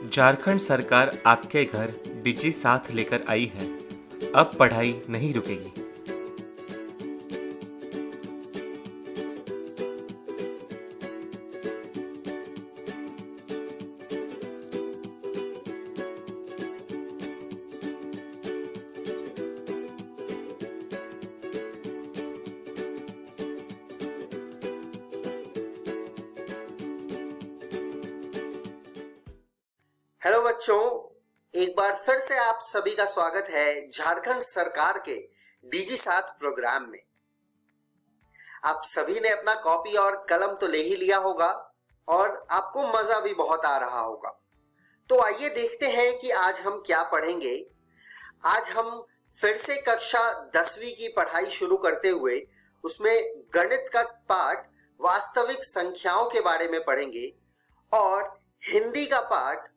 झारखंड सरकार आपके घर डिजी साथ लेकर आई है। अब पढ़ाई नहीं रुकेगी। हेलो बच्चों, एक बार फिर से आप सभी का स्वागत है झारखंड सरकार के डीजी साथ प्रोग्राम में। आप सभी ने अपना कॉपी और कलम तो ले ही लिया होगा और आपको मजा भी बहुत आ रहा होगा। तो आइए देखते हैं कि आज हम क्या पढ़ेंगे। आज हम फिर से कक्षा 10वीं की पढ़ाई शुरू करते हुए उसमें गणित का पाठ वास्तविक संख्याओं के बारे में पढ़ेंगे और हिंदी का पाठ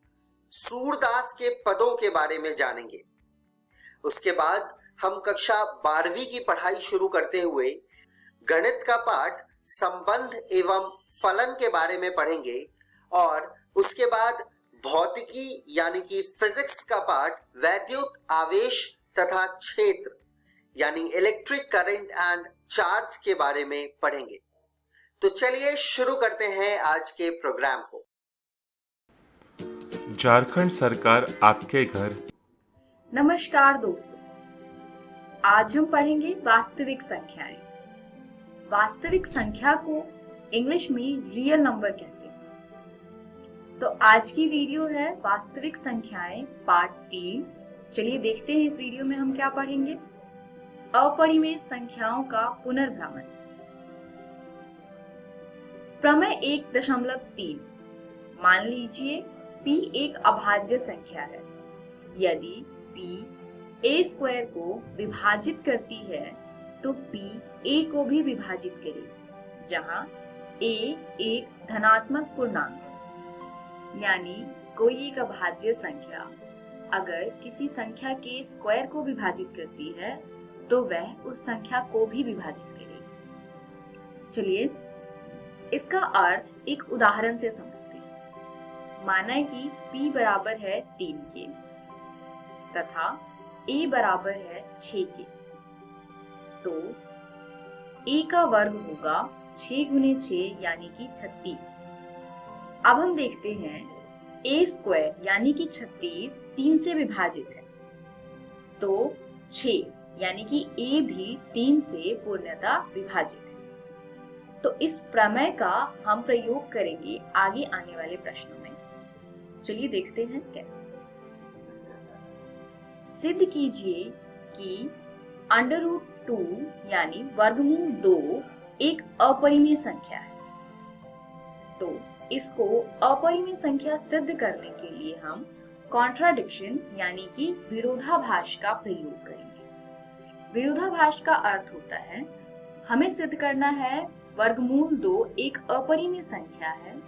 सूरदास के पदों के बारे में जानेंगे। उसके बाद हम कक्षा 12वीं की पढ़ाई शुरू करते हुए गणित का पाठ संबंध एवं फलन के बारे में पढ़ेंगे और उसके बाद भौतिकी यानी कि फिजिक्स का पाठ वैद्युत आवेश तथा क्षेत्र यानी इलेक्ट्रिक करंट एंड चार्ज के बारे में पढ़ेंगे। तो चलिए शुरू करते हैं आज के प्रोग्राम को। झारखंड सरकार आपके घर। नमस्कार दोस्तों, आज हम पढ़ेंगे वास्तविक संख्याएं। वास्तविक संख्या को इंग्लिश में रियल नंबर कहते हैं। तो आज की वीडियो है वास्तविक संख्याएं पार्ट 3। चलिए देखते हैं इस वीडियो में हम क्या पढ़ेंगे। अपरिमेय संख्याओं का पुनर्भ्रमण। प्रमेय 1.3। मान लीजिए p एक अभाज्य संख्या है। यदि p a स्क्वायर को विभाजित करती है तो p a को भी विभाजित करेगी, जहां a एक धनात्मक पूर्णांक है। यानी कोई एक अभाज्य संख्या अगर किसी संख्या के स्क्वायर को विभाजित करती है तो वह उस संख्या को भी विभाजित करेगी। चलिए इसका अर्थ एक उदाहरण से समझते हैं। माना कि p बराबर है 3 के तथा a बराबर है 6 के, तो a का वर्ग होगा 6 गुने 6 यानी कि 36। अब हम देखते हैं a स्क्वायर यानी कि 36 3 से विभाजित है, तो 6 यानी कि a भी 3 से पूर्णतः विभाजित है। तो इस प्रमेय का हम प्रयोग करेंगे आगे आने वाले प्रश्नों में। चलिए देखते हैं कैसे। सिद्ध कीजिए कि √2 यानी वर्गमूल 2 एक अपरिमेय संख्या है। तो इसको अपरिमेय संख्या सिद्ध करने के लिए हम कॉन्ट्राडिक्शन यानी कि विरोधाभास का प्रयोग करेंगे। विरोधाभास का अर्थ होता है हमें सिद्ध करना है वर्गमूल 2 एक अपरिमेय संख्या है।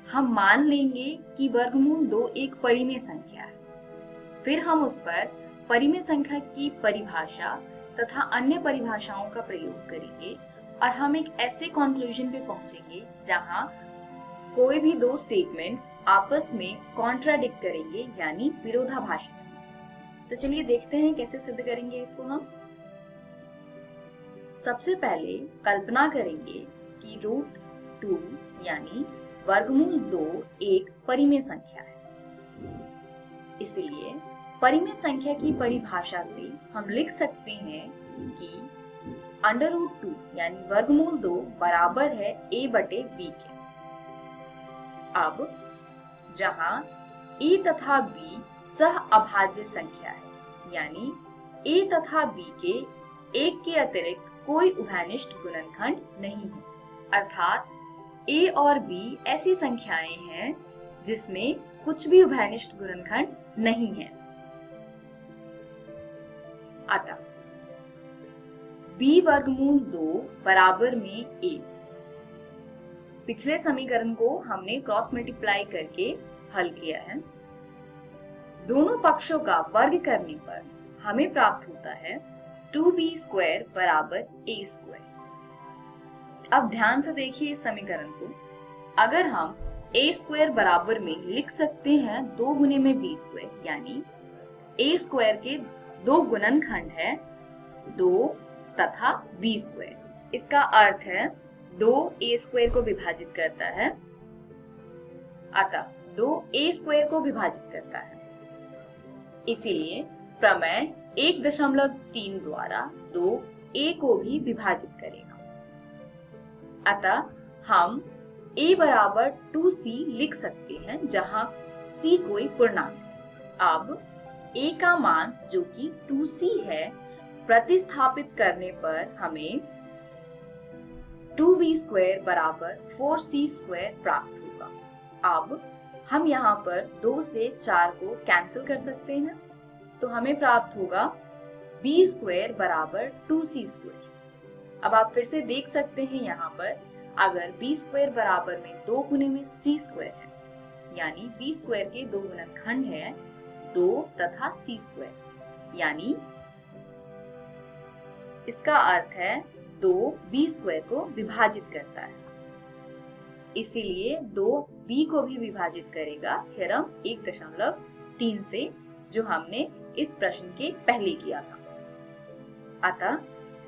हम मान लेंगे कि वर्गमूल 2 एक परिमेय संख्या है। फिर हम उस पर परिमेय संख्या की परिभाषा तथा अन्य परिभाषाओं का प्रयोग करेंगे और हम एक ऐसे कंक्लूजन पे पहुंचेंगे जहां कोई भी दो स्टेटमेंट्स आपस में कॉन्ट्राडिक्ट करेंगे यानी विरोधाभास। तो चलिए देखते हैं कैसे सिद्ध करेंगे इसको हम। सबसे पहले कल्पना करेंगे कि √2 यानी वर्गमूल 2 एक परिमेय संख्या है। इसलिए परिमेय संख्या की परिभाषा से हम लिख सकते हैं कि √2 यानी वर्गमूल 2 बराबर है a/b के। अब जहां a तथा b सह अभाज्य संख्या है, यानी a तथा b के एक के अतिरिक्त कोई उभयनिष्ठ गुणनखंड नहीं है, अर्थात a और b ऐसी संख्याएं हैं जिसमें कुछ भी उभयनिष्ठ गुणनखंड नहीं है। अतः b वर्गमूल 2 बराबर में a। पिछले समीकरण को हमने क्रॉस मल्टीप्लाई करके हल किया है। दोनों पक्षों का वर्ग करने पर हमें प्राप्त होता है 2b² बराबर a²। अब ध्यान से देखिए इस समीकरण को। अगर हम ए स्क्वायर बराबर में लिख सकते हैं 2 गुने में बी स्क्वायर, यानी ए स्क्वायर के 2 गुणनखंड है 2 तथा बी स्क्वायर। इसका अर्थ है 2 ए स्क्वायर को विभाजित करता है, अतः 2 ए स्क्वायर को विभाजित करता है। इसीलिए प्रमेय 1.3 द्वारा 2 ए को भी विभाजित करेगा। अतः हम a बराबर 2c लिख सकते हैं, जहां c कोई पूर्णांक है। अब a का मान जो कि 2c है प्रतिस्थापित करने पर हमें 2b स्क्वायर बराबर 4c स्क्वायर प्राप्त होगा। अब हम यहाँ पर 2 से 4 को कैंसिल कर सकते हैं, तो हमें प्राप्त होगा b स्क्वायर बराबर 2c स्क्वायर। अब आप फिर से देख सकते हैं यहाँ पर अगर b स्क्वायर बराबर में 2 गुने में c स्क्वायर है, यानी b स्क्वायर के 2 गुणनखंड है 2 तथा c स्क्वायर, यानी इसका अर्थ है 2 b स्क्वायर को विभाजित करता है। इसीलिए 2 b को भी विभाजित करेगा थ्योरम 1.3 से, जो हमने इस प्रश्न के पहले किया था। अतः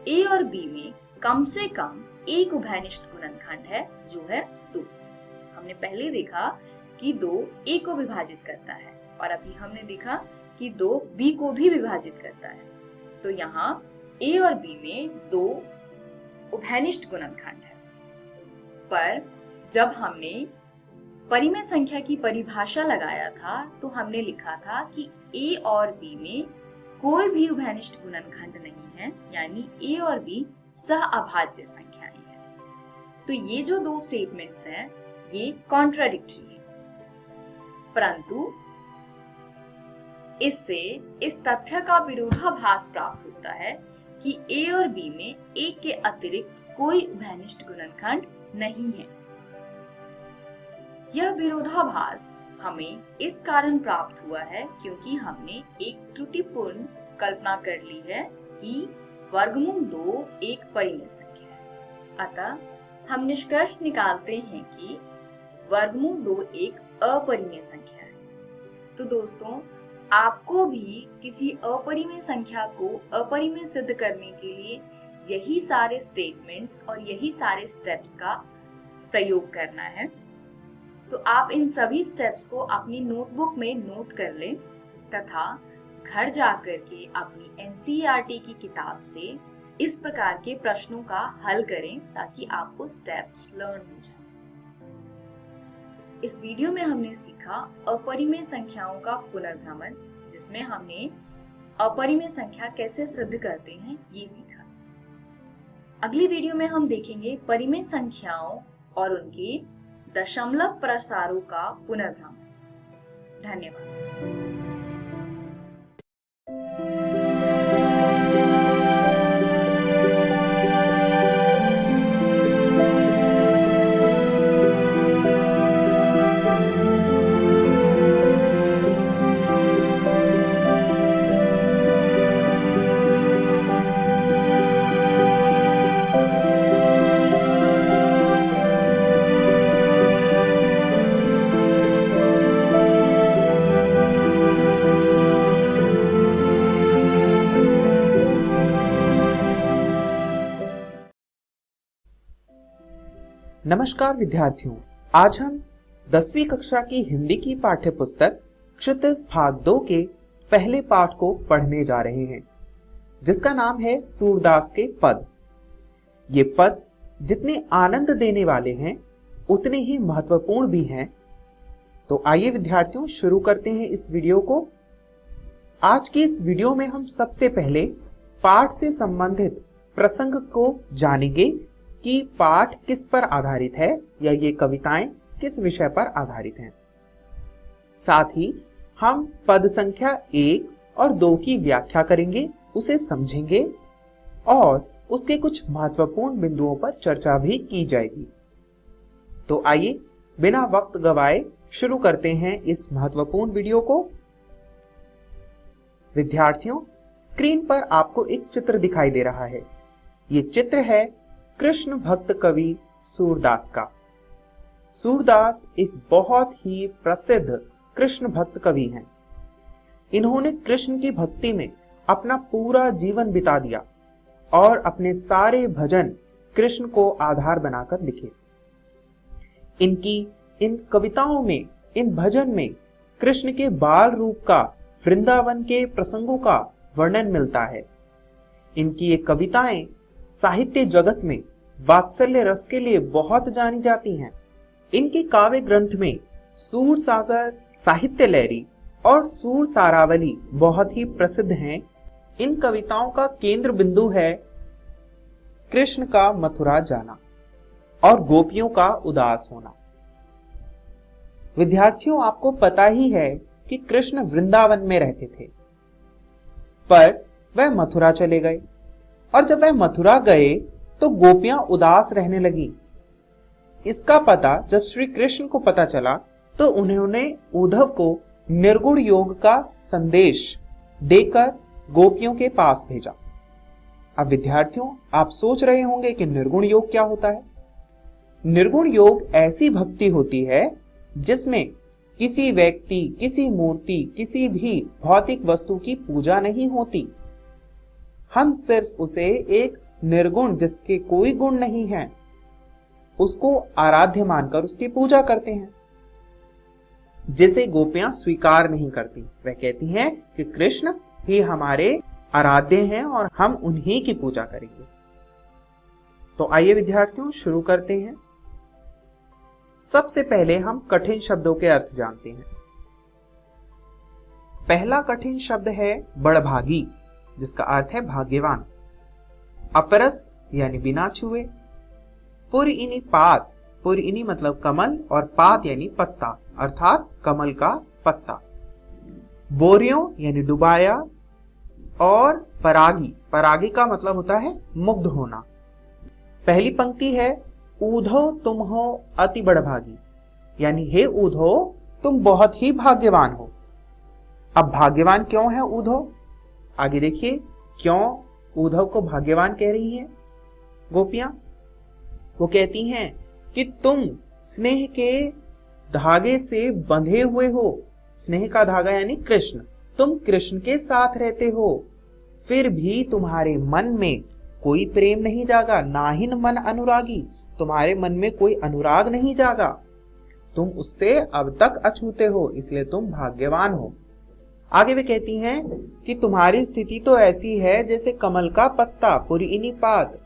a और b में कम से कम एक उभयनिष्ठ गुणनखंड है जो है 2। हमने पहले देखा कि 2 a को विभाजित करता है और अभी हमने देखा कि 2 b को भी विभाजित करता है। तो यहाँ a और b में 2 उभयनिष्ठ गुणनखंड है। पर जब हमने परिमेय संख्या की परिभाषा लगाया था तो हमने लिखा था कि a और b में कोई भी उभयनिष्ठ गुणनखंड नहीं है, यानी a और b सह अभाज्य संख्याएं हैं। तो ये जो 2 स्टेटमेंट्स हैं ये कॉन्ट्राडिक्टरी है, परंतु इससे इस तथ्य का विरोधाभास प्राप्त होता है कि a और b में एक के अतिरिक्त कोई उभयनिष्ठ गुणनखंड नहीं है। यह विरोधाभास हमें इस कारण प्राप्त हुआ है क्योंकि हमने एक त्रुटिपूर्ण कल्पना कर ली है कि वर्गमूल 2 एक परिमेय संख्या है। अतः हम निष्कर्ष निकालते हैं कि वर्गमूल 2 एक अपरिमेय संख्या है। तो दोस्तों, आपको भी किसी अपरिमेय संख्या को अपरिमेय सिद्ध करने के लिए यही सारे स्टेटमेंट्स और यही सारे स्टेप्स का प्रयोग करना है। तो आप इन सभी स्टेप्स को अपनी नोटबुक में नोट कर लें तथा घर जाकर के अपनी NCERT की किताब से इस प्रकार के प्रश्नों का हल करें ताकि आपको स्टेप्स लर्न हो जाए। इस वीडियो में हमने सीखा अपरिमेय संख्याओं का पुनर्भ्रमण, जिसमें हमने अपरिमेय संख्या कैसे सिद्ध करते हैं ये सीखा। अगली वीडियो में हम देखेंगे परिमेय संख्याओं और उनके दशमलव प्रसारों का पुनर्भ्रमण। धन्यवाद। नमस्कार विद्यार्थियों, आज हम 10वीं कक्षा की हिंदी की पाठ्य पुस्तक क्षितिज भाग 2 के पहले पाठ को पढ़ने जा रहे हैं, जिसका नाम है सूरदास के पद। ये पद जितने आनंद देने वाले हैं उतने ही महत्वपूर्ण भी हैं। तो आइए विद्यार्थियों, शुरू करते हैं इस वीडियो को। आज की इस वीडियो में हम सबसे पहले पाठ से संबंधित प्रसंग को जानेंगे कि पाठ किस पर आधारित है या ये कविताएं किस विषय पर आधारित हैं। साथ ही हम पद संख्या 1 और 2 की व्याख्या करेंगे, उसे समझेंगे और उसके कुछ महत्वपूर्ण बिंदुओं पर चर्चा भी की जाएगी। तो आइए बिना वक्त गवाए शुरू करते हैं इस महत्वपूर्ण वीडियो को। विद्यार्थियों, स्क्रीन पर आपको एक चित्र दिखाई दे रहा है। ये चित्र है कृष्ण भक्त कवि सूरदास का। सूरदास एक बहुत ही प्रसिद्ध कृष्ण भक्त कवि हैं। इन्होंने कृष्ण की भक्ति में अपना पूरा जीवन बिता दिया और अपने सारे भजन कृष्ण को आधार बनाकर लिखे। इनकी इन कविताओं में, इन भजन में कृष्ण के बाल रूप का, वृंदावन के प्रसंगों का वर्णन मिलता है। इनकी ये कविताएं साहित्य जगत में वात्सल्य रस के लिए बहुत जानी जाती हैं। इनके काव्य ग्रंथ में सूर सागर, साहित्य लहरी और सूर सारावली बहुत ही प्रसिद्ध हैं। इन कविताओं का केंद्र बिंदु है कृष्ण का मथुरा जाना और गोपियों का उदास होना। विद्यार्थियों, आपको पता ही है कि कृष्ण वृंदावन में रहते थे, पर वह मथुरा चले गए और जब वह मथुरा गए तो गोपियां उदास रहने लगी। इसका पता जब श्री कृष्ण को पता चला तो उन्होंने उद्धव को निर्गुण योग का संदेश देकर गोपियों के पास भेजा। अब विद्यार्थियों, आप सोच रहे होंगे कि निर्गुण योग क्या होता है। निर्गुण योग ऐसी भक्ति होती है जिसमें किसी व्यक्ति, किसी मूर्ति, किसी भी भौतिक वस्तु की पूजा नहीं होती। हम सिर्फ उसे एक निर्गुण, जिसके कोई गुण नहीं है, उसको आराध्य मानकर उसकी पूजा करते हैं, जिसे गोपियां स्वीकार नहीं करती। वह कहती हैं कि कृष्ण ही हमारे आराध्य हैं और हम उन्हीं की पूजा करेंगे। तो आइए विद्यार्थियों, शुरू करते हैं। सबसे पहले हम कठिन शब्दों के अर्थ जानते हैं। पहला कठिन शब्द है बड़भागी, जिसका अर्थ है भाग्यवान। अपरस यानी बिना छुए। पुरइनी पात, पुरइनी मतलब कमल और पात यानी पत्ता, अर्थात कमल का पत्ता। बोरियों यानी डुबाया और परागी, परागी का मतलब होता है मुग्ध होना। पहली पंक्ति है ऊधो तुम हो अति बड़भागी, यानी हे ऊधो तुम बहुत ही भाग्यवान हो। अब भाग्यवान क्यों है ऊधो? आगे देखिए, क्यों उद्धव को भाग्यवान कह रही है गोपियां। वो कहती हैं कि तुम स्नेह के धागे से बंधे हुए हो। स्नेह का धागा यानी कृष्ण। तुम कृष्ण के साथ रहते हो, फिर भी तुम्हारे मन में कोई प्रेम नहीं जागा। नाहिन मन अनुरागी, तुम्हारे मन में कोई अनुराग नहीं जागा। तुम उससे अब तक अछूते हो, इसलिए तुम भाग्यवान हो। आगे वे कहती हैं कि तुम्हारी स्थिति तो ऐसी है जैसे कमल का पत्ता, पुरइनी पात,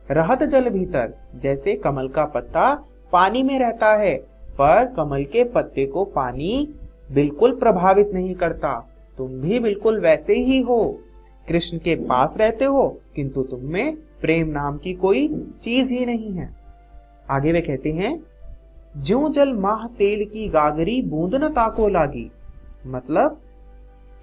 रहत जल भीतर। जैसे कमल का पत्ता पानी में रहता है, पर कमल के पत्ते को पानी बिल्कुल प्रभावित नहीं करता। तुम भी बिल्कुल वैसे ही हो। कृष्ण के पास रहते हो, किंतु तुम में प्रेम नाम की कोई चीज ही नहीं है। आगे वे कहते हैं ज्यों जल माह तेल की गागरी, बूंद न ताको लागी। मतलब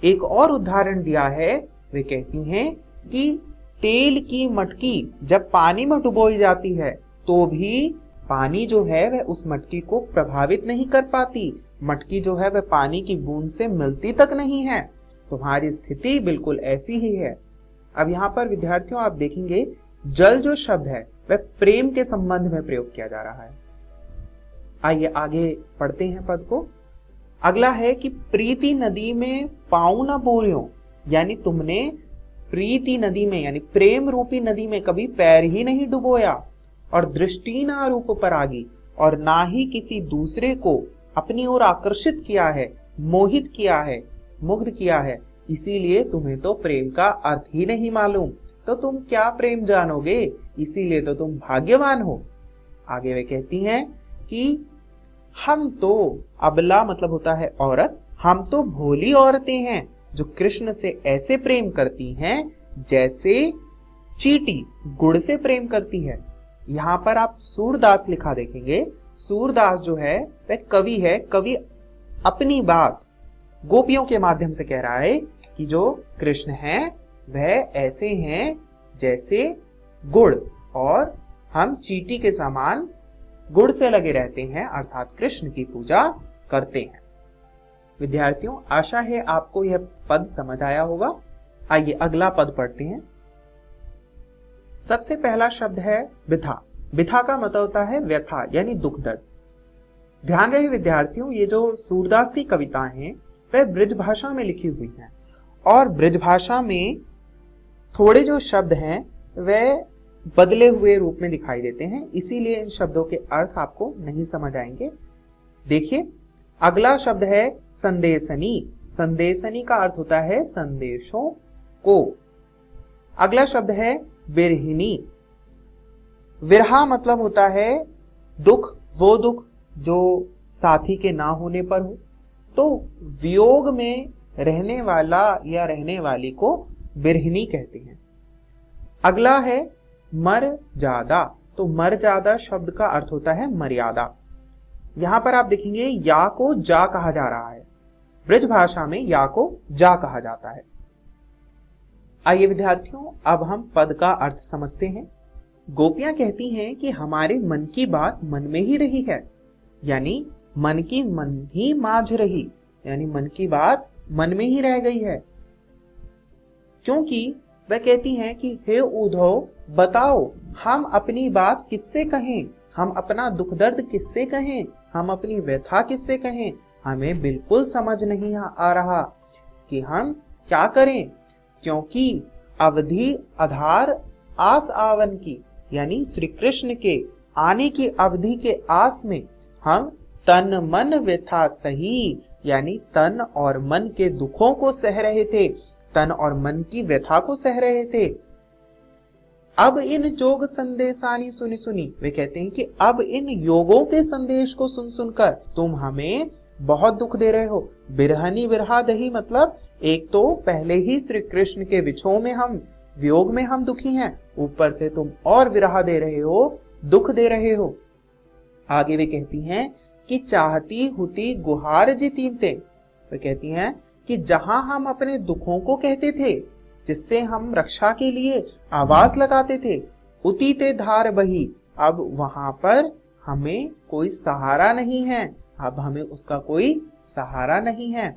एक और उदाहरण दिया है। वे कहती हैं कि तेल की मटकी जब पानी में डुबोई जाती है तो भी पानी जो है वह उस मटकी को प्रभावित नहीं कर पाती। मटकी जो है वह पानी की बूंद से मिलती तक नहीं है। तुम्हारी स्थिति बिल्कुल ऐसी ही है। अब यहाँ पर विद्यार्थियों आप देखेंगे जल जो शब्द है वह प्रेम के संबंध में प्रयोग किया जा रहा है। आइए आगे पढ़ते हैं पद को। अगला है कि प्रीति नदी में पाँव न बोरियो, यानी तुमने प्रीति नदी में यानी प्रेम रूपी नदी में कभी पैर ही नहीं डुबोया। और दृष्टि ना रूप परागी, और ना ही किसी दूसरे को अपनी ओर आकर्षित किया है, मोहित किया है, मुग्ध किया है। इसीलिए तुम्हें तो प्रेम का अर्थ ही नहीं मालूम, तो तुम क्या प्रेम जानोगे, इसीलिए तो तुम भाग्यवान हो। आगे वे कहती हैं कि हम तो, अबला मतलब होता है औरत, हम तो भोली औरतें हैं जो कृष्ण से ऐसे प्रेम करती हैं जैसे चींटी गुड़ से प्रेम करती है। यहाँ पर आप सूरदास लिखा देखेंगे। सूरदास जो है वह कवि है। कवि अपनी बात गोपियों के माध्यम से कह रहा है कि जो कृष्ण हैं वह ऐसे हैं जैसे गुड़, और हम चींटी के समान गुड़ से लगे रहते हैं, अर्थात कृष्ण की पूजा करते हैं। विद्यार्थियों, आशा है आपको यह पद समझ आया होगा। आइए अगला पद पढ़ते हैं। सबसे पहला शब्द है बिथा। बिथा का मतलब होता है व्यथा यानी दुख दर्द। ध्यान रहे विद्यार्थियों, ये जो सूरदास की कविताएं हैं वह ब्रज भाषा में लिखी हुई हैं और ब्रज भाषा में थोड़े जो शब्द हैं वह बदले हुए रूप में दिखाई देते हैं, इसीलिए इन शब्दों के अर्थ आपको नहीं समझ आएंगे। देखिए, अगला शब्द है संदेशनी। संदेशनी का अर्थ होता है संदेशों को। अगला शब्द है विरहिनी। विरहा मतलब होता है दुख, वो दुख जो साथी के ना होने पर हो। तो वियोग में रहने वाला या रहने वाली को विरहिनी कहते हैं। अगला है मर्यादा। तो मर्यादा शब्द का अर्थ होता है मर्यादा। यहां पर आप देखेंगे या को जा कहा जा रहा है। ब्रज भाषा में या को जा कहा जाता है। आइए विद्यार्थियों, अब हम पद का अर्थ समझते हैं। गोपियां कहती हैं कि हमारे मन की बात मन में ही रही है, यानी मन की मन ही माझ रही, यानी मन की बात मन में ही रह गई है। क्योंकि वह कहती हैं कि हे उद्धव, बताओ हम अपनी बात किससे कहें, हम अपना दुख दर्द किससे कहें, हम अपनी व्यथा किससे कहें। हमें बिल्कुल समझ नहीं आ रहा कि हम क्या करें, क्योंकि अवधि आधार आस आवन की, यानी श्री कृष्ण के आने की अवधि के आस में हम तन मन व्यथा सही, यानी तन और मन के दुखों को सह रहे थे, तन और मन की व्यथा को सह रहे थे। अब इन जोग संदेशानी सुनी सुनी, वे कहते हैं कि अब इन योगों के संदेश को सुन सुनकर तुम हमें बहुत दुख दे रहे हो। बिरहनी बिरहा दही मतलब एक तो पहले ही श्री कृष्ण के विछोह में हम, वियोग में हम दुखी हैं, ऊपर से तुम और विरहा दे रहे हो, दुख दे रहे हो। आगे वे कहती हैं कि चाहती हुती गुहार जीतीते। वे कहती हैं कि जहां हम अपने दुखों को कहते थे, जिससे हम रक्षा के लिए आवाज लगाते थे, उतीते धार बही, अब वहां पर हमें कोई सहारा नहीं है, अब हमें उसका कोई सहारा नहीं है।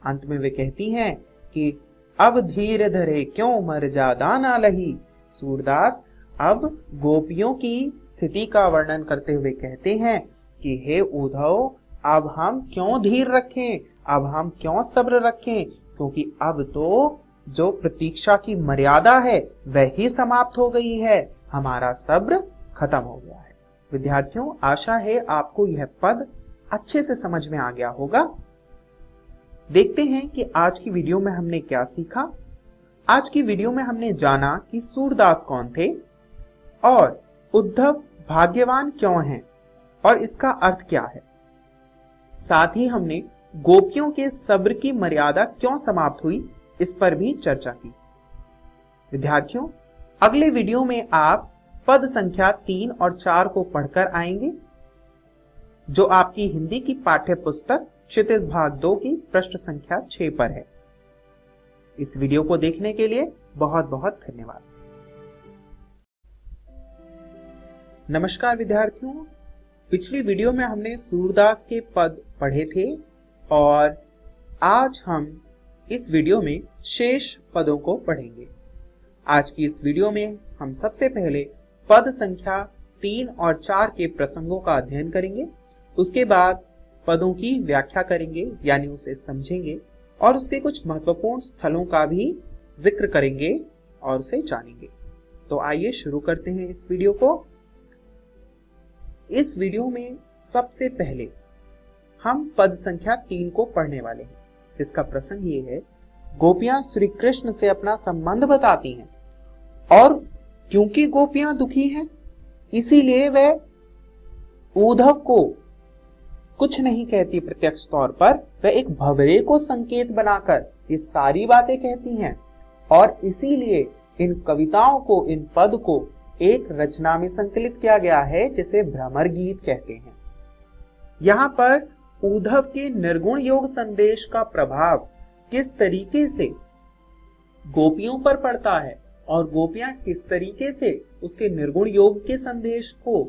अंत में वे कहती हैं कि अब धीर धरे क्यों मर्यादा ना लही। सूरदास अब गोपियों की स्थिति का वर्णन करते हुए कहते हैं कि हे उद्धव, अब हम क्यों धीर रखें, अब हम क्यों सब्र रखें, क्योंकि अब तो जो प्रतीक्षा की मर्यादा है वह ही समाप्त हो गई है, हमारा सब्र खत्म हो गया है। विद्यार्थियों, आशा है आपको यह पद अच्छे से समझ में आ गया होगा। देखते हैं कि आज की वीडियो में हमने क्या सीखा। आज की वीडियो में हमने जाना कि सूरदास कौन थे और उद्धव भाग्यवान क्यों हैं और इसका अर्थ क्या है। साथ ही हमने गोपियों के सब्र की मर्यादा क्यों समाप्त हुई, इस पर भी चर्चा की। विद्यार्थियों, अगले वीडियो में आप पद संख्या 3 और 4 को पढ़कर आएंगे, जो आपकी हिंदी की पाठ्य पुस्तक क्षितिज भाग 2 की पृष्ठ संख्या 6 पर है। इस वीडियो को देखने के लिए बहुत बहुत धन्यवाद। नमस्कार विद्यार्थियों, पिछली वीडियो में हमने सूरदास के पद पढ़े थे और आज हम इस वीडियो में शेष पदों को पढ़ेंगे। आज की इस वीडियो में हम सबसे पहले पद संख्या 3 और 4 के प्रसंगों का अध्ययन करेंगे, उसके बाद पदों की व्याख्या करेंगे यानी उसे समझेंगे और उसके कुछ महत्वपूर्ण स्थलों का भी जिक्र करेंगे और उसे जानेंगे। तो आइए शुरू करते हैं इस वीडियो को। इस वीडियो में सबसे पहले हम पद संख्या 3 को पढ़ने वाले हैं, जिसका प्रसंग ये है, गोपियां श्री कृष्ण से अपना संबंध बताती हैं और क्योंकि गोपियां दुखी हैं इसीलिए वह उद्धव को कुछ नहीं कहती प्रत्यक्ष तौर पर, वह एक भंवरे को संकेत बनाकर ये सारी बातें कहती हैं और इसीलिए इन कविताओं को, इन पद को एक रचना में संकलित किया गया है जिसे भ्रमर गीत कहते हैं। यहाँ पर उद्धव के निर्गुण योग संदेश का प्रभाव किस तरीके से गोपियों पर पड़ता है और गोपियां किस तरीके से उसके निर्गुण योग के संदेश को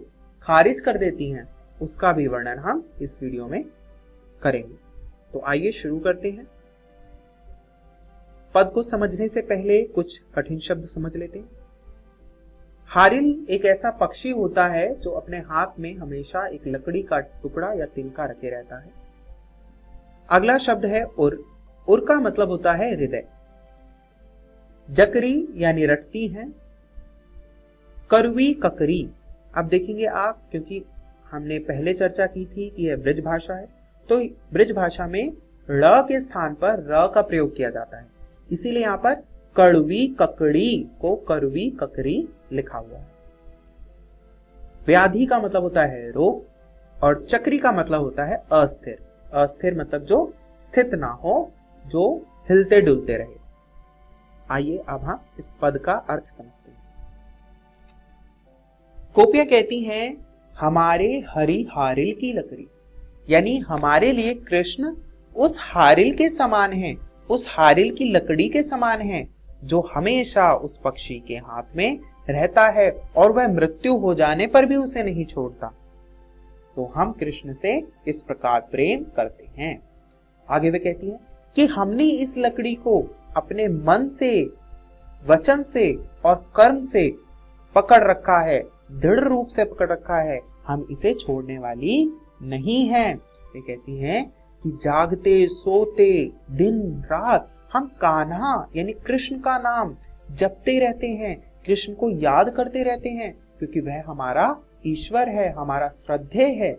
खारिज कर देती हैं, उसका भी वर्णन हम इस वीडियो में करेंगे। तो आइए शुरू करते हैं। पद को समझने से पहले कुछ कठिन शब्द समझ लेते हैं। हारिल एक ऐसा पक्षी होता है जो अपने हाथ में हमेशा एक लकड़ी का टुकड़ा या तिनका रखे रहता है। अगला शब्द है उर। उर का मतलब होता है हृदय। जकरी यानी रटती हैं। करवी ककरी, अब देखेंगे आप, क्योंकि हमने पहले चर्चा की थी कि यह ब्रज भाषा है, तो ब्रज भाषा में ड़ के स्थान पर र का प्रयोग किया जाता है, इसीलिए यहां पर कड़वी ककड़ी को करवी ककरी लिखा हुआ है। व्याधि का मतलब होता है रोग, और चक्री का मतलब होता है अस्थिर। अस्थिर मतलब जो स्थित ना हो, जो हिलते डुलते रहे। आइए अब हम इस पद का अर्थ समझते हैं। गोपियां कहती हैं हमारे हरि हारिल की लकड़ी, यानी हमारे लिए कृष्ण उस हारिल के समान है, उस हारिल की लकड़ी के समान है जो हमेशा उस पक्षी के हाथ में रहता है और वह मृत्यु हो जाने पर भी उसे नहीं छोड़ता। तो हम कृष्ण से इस प्रकार प्रेम करते हैं। आगे वे कहती है कि हमने इस लकड़ी को अपने मन से, वचन से और कर्म से पकड़ रखा है, दृढ़ रूप से पकड़ रखा है, हम इसे छोड़ने वाली नहीं हैं। वे कहती हैं कि जागते सोते दिन रात हम कान्हा यानी कृष्ण का नाम जपते रहते हैं, कृष्ण को याद करते रहते हैं, क्योंकि वह हमारा ईश्वर है, हमारा श्रद्धेय है।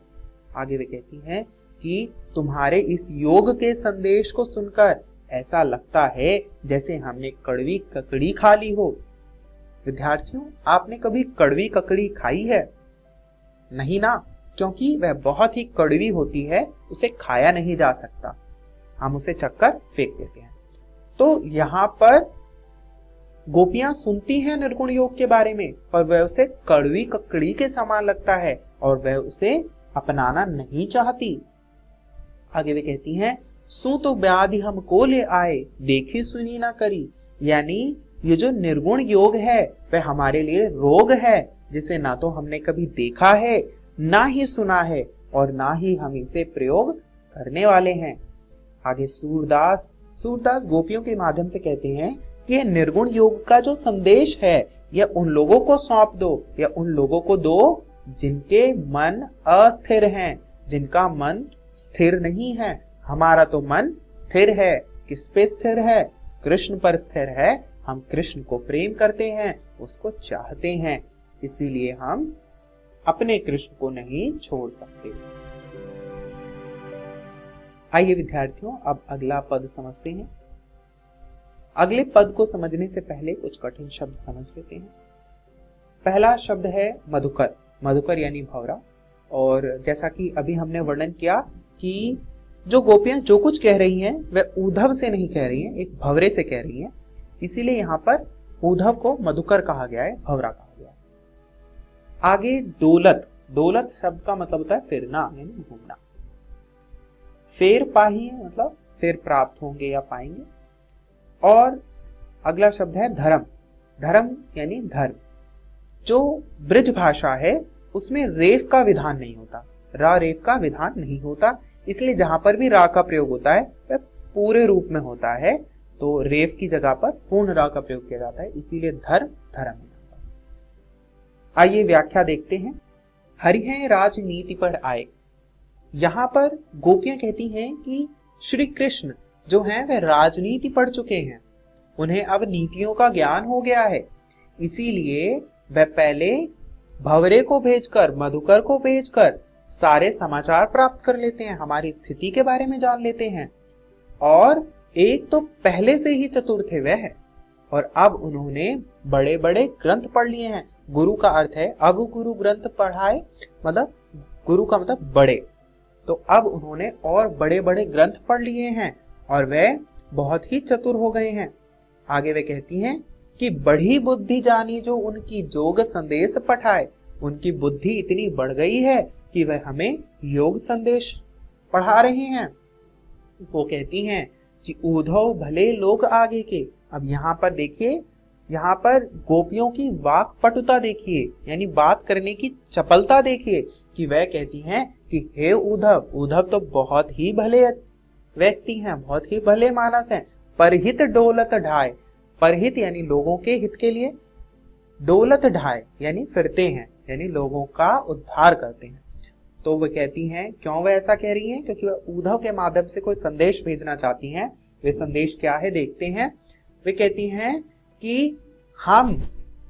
आगे वे कहती हैं कि तुम्हारे इस योग के संदेश को सुनकर ऐसा लगता है जैसे हमने कड़वी ककड़ी खा ली हो। विद्यार्थियों, आपने कभी कड़वी ककड़ी खाई है? नहीं ना, क्योंकि वह बहुत ही कड़वी होती है, उसे खाया नहीं जा सकता, हम उसे चक्कर फेंक देते हैं। तो यहाँ पर गोपियां सुनती हैं निर्गुण योग के बारे में, पर वह उसे कड़वी ककड़ी के समान लगता है और वह उसे अपनाना नहीं चाहती। आगे वे कहती हैं सू तो व्याधि हमको ले आए, देखी सुनी ना करी, यानी ये जो निर्गुण योग है वह हमारे लिए रोग है, जिसे ना तो हमने कभी देखा है, ना ही सुना है, और ना ही हम इसे प्रयोग करने वाले हैं। आगे सूरदास गोपियों के माध्यम से कहते हैं कि यह निर्गुण योग का जो संदेश है यह उन लोगों को सौंप दो, या उन लोगों को दो जिनके मन अस्थिर हैं, जिनका मन स्थिर नहीं है। हमारा तो मन स्थिर है। किस पे स्थिर है? कृष्ण पर स्थिर है। हम कृष्ण को प्रेम करते हैं, उसको चाहते हैं, इसीलिए हम अपने कृष्ण को नहीं छोड़ सकते। आइए विद्यार्थियों, अब अगला पद समझते हैं। अगले पद को समझने से पहले कुछ कठिन शब्द समझ लेते हैं। पहला शब्द है मधुकर। मधुकर यानी भंवरा, और जैसा कि अभी हमने वर्णन किया कि जो गोपियां जो कुछ कह रही हैं वह उद्धव से नहीं कह रही हैं, एक भंवरे से कह रही हैं, इसीलिए यहाँ पर उद्धव को मधुकर कहा गया है, भंवरा कहा गया है। आगे डोलत। डोलत शब्द का मतलब होता है फिरना यानी घूमना। फेर पाही मतलब फिर प्राप्त होंगे या पाएंगे। और अगला शब्द है धर्म। धर्म यानी धर्म। जो ब्रज भाषा है उसमें रेफ का विधान नहीं होता, रा रेफ का विधान नहीं होता, इसलिए जहां पर भी रा का प्रयोग होता है वह पूरे रूप में होता है, तो रेफ की जगह पर पूर्ण रा का प्रयोग किया जाता है, इसीलिए धर्म धर्म है। आइए व्याख्या देखते हैं। हरिहर राजनीति पर आए। यहां पर गोपियां कहती हैं कि श्री कृष्ण जो हैं वह राजनीति पढ़ चुके हैं, उन्हें अब नीतियों का ज्ञान हो गया है, इसीलिए वह पहले भंवरे को भेजकर, मधुकर को भेजकर सारे समाचार प्राप्त कर लेते हैं, हमारी स्थिति के बारे में जान लेते हैं। और एक तो पहले से ही चतुर थे वह, और अब उन्होंने बड़े बड़े ग्रंथ पढ़ लिए हैं। गुरु का अर्थ है अब गुरु ग्रंथ पढ़ाए, मतलब गुरु का मतलब बड़े, तो अब उन्होंने और बड़े बड़े ग्रंथ पढ़ लिए हैं और वह बहुत ही चतुर हो गए हैं। आगे वे कहती हैं कि बढ़ी बुद्धि जानी जो उनकी जोग संदेश पठाए। उनकी बुद्धि इतनी बढ़ गई है कि वह हमें योग संदेश पढ़ा रहे हैं। वो कहती हैं कि उद्धव भले लोग आगे के। अब यहाँ पर देखिए, यहाँ पर गोपियों की वाक पटुता देखिए, यानी बात करने की चपलता देखिए कि वह कहती हैं कि हे उद्धव, उद्धव तो बहुत ही भले व्यक्ति हैं, बहुत ही भले मानस हैं। परहित डोलत ढाए। परहित यानी लोगों के हित के लिए, डोलत ढाए यानी फिरते हैं, यानी लोगों का उद्धार करते हैं। तो वो कहती हैं, क्यों वह ऐसा कह रही हैं? क्योंकि वह उद्धव के माध्यम से कोई संदेश भेजना चाहती हैं। वे संदेश क्या है देखते हैं। वे कहती हैं कि हम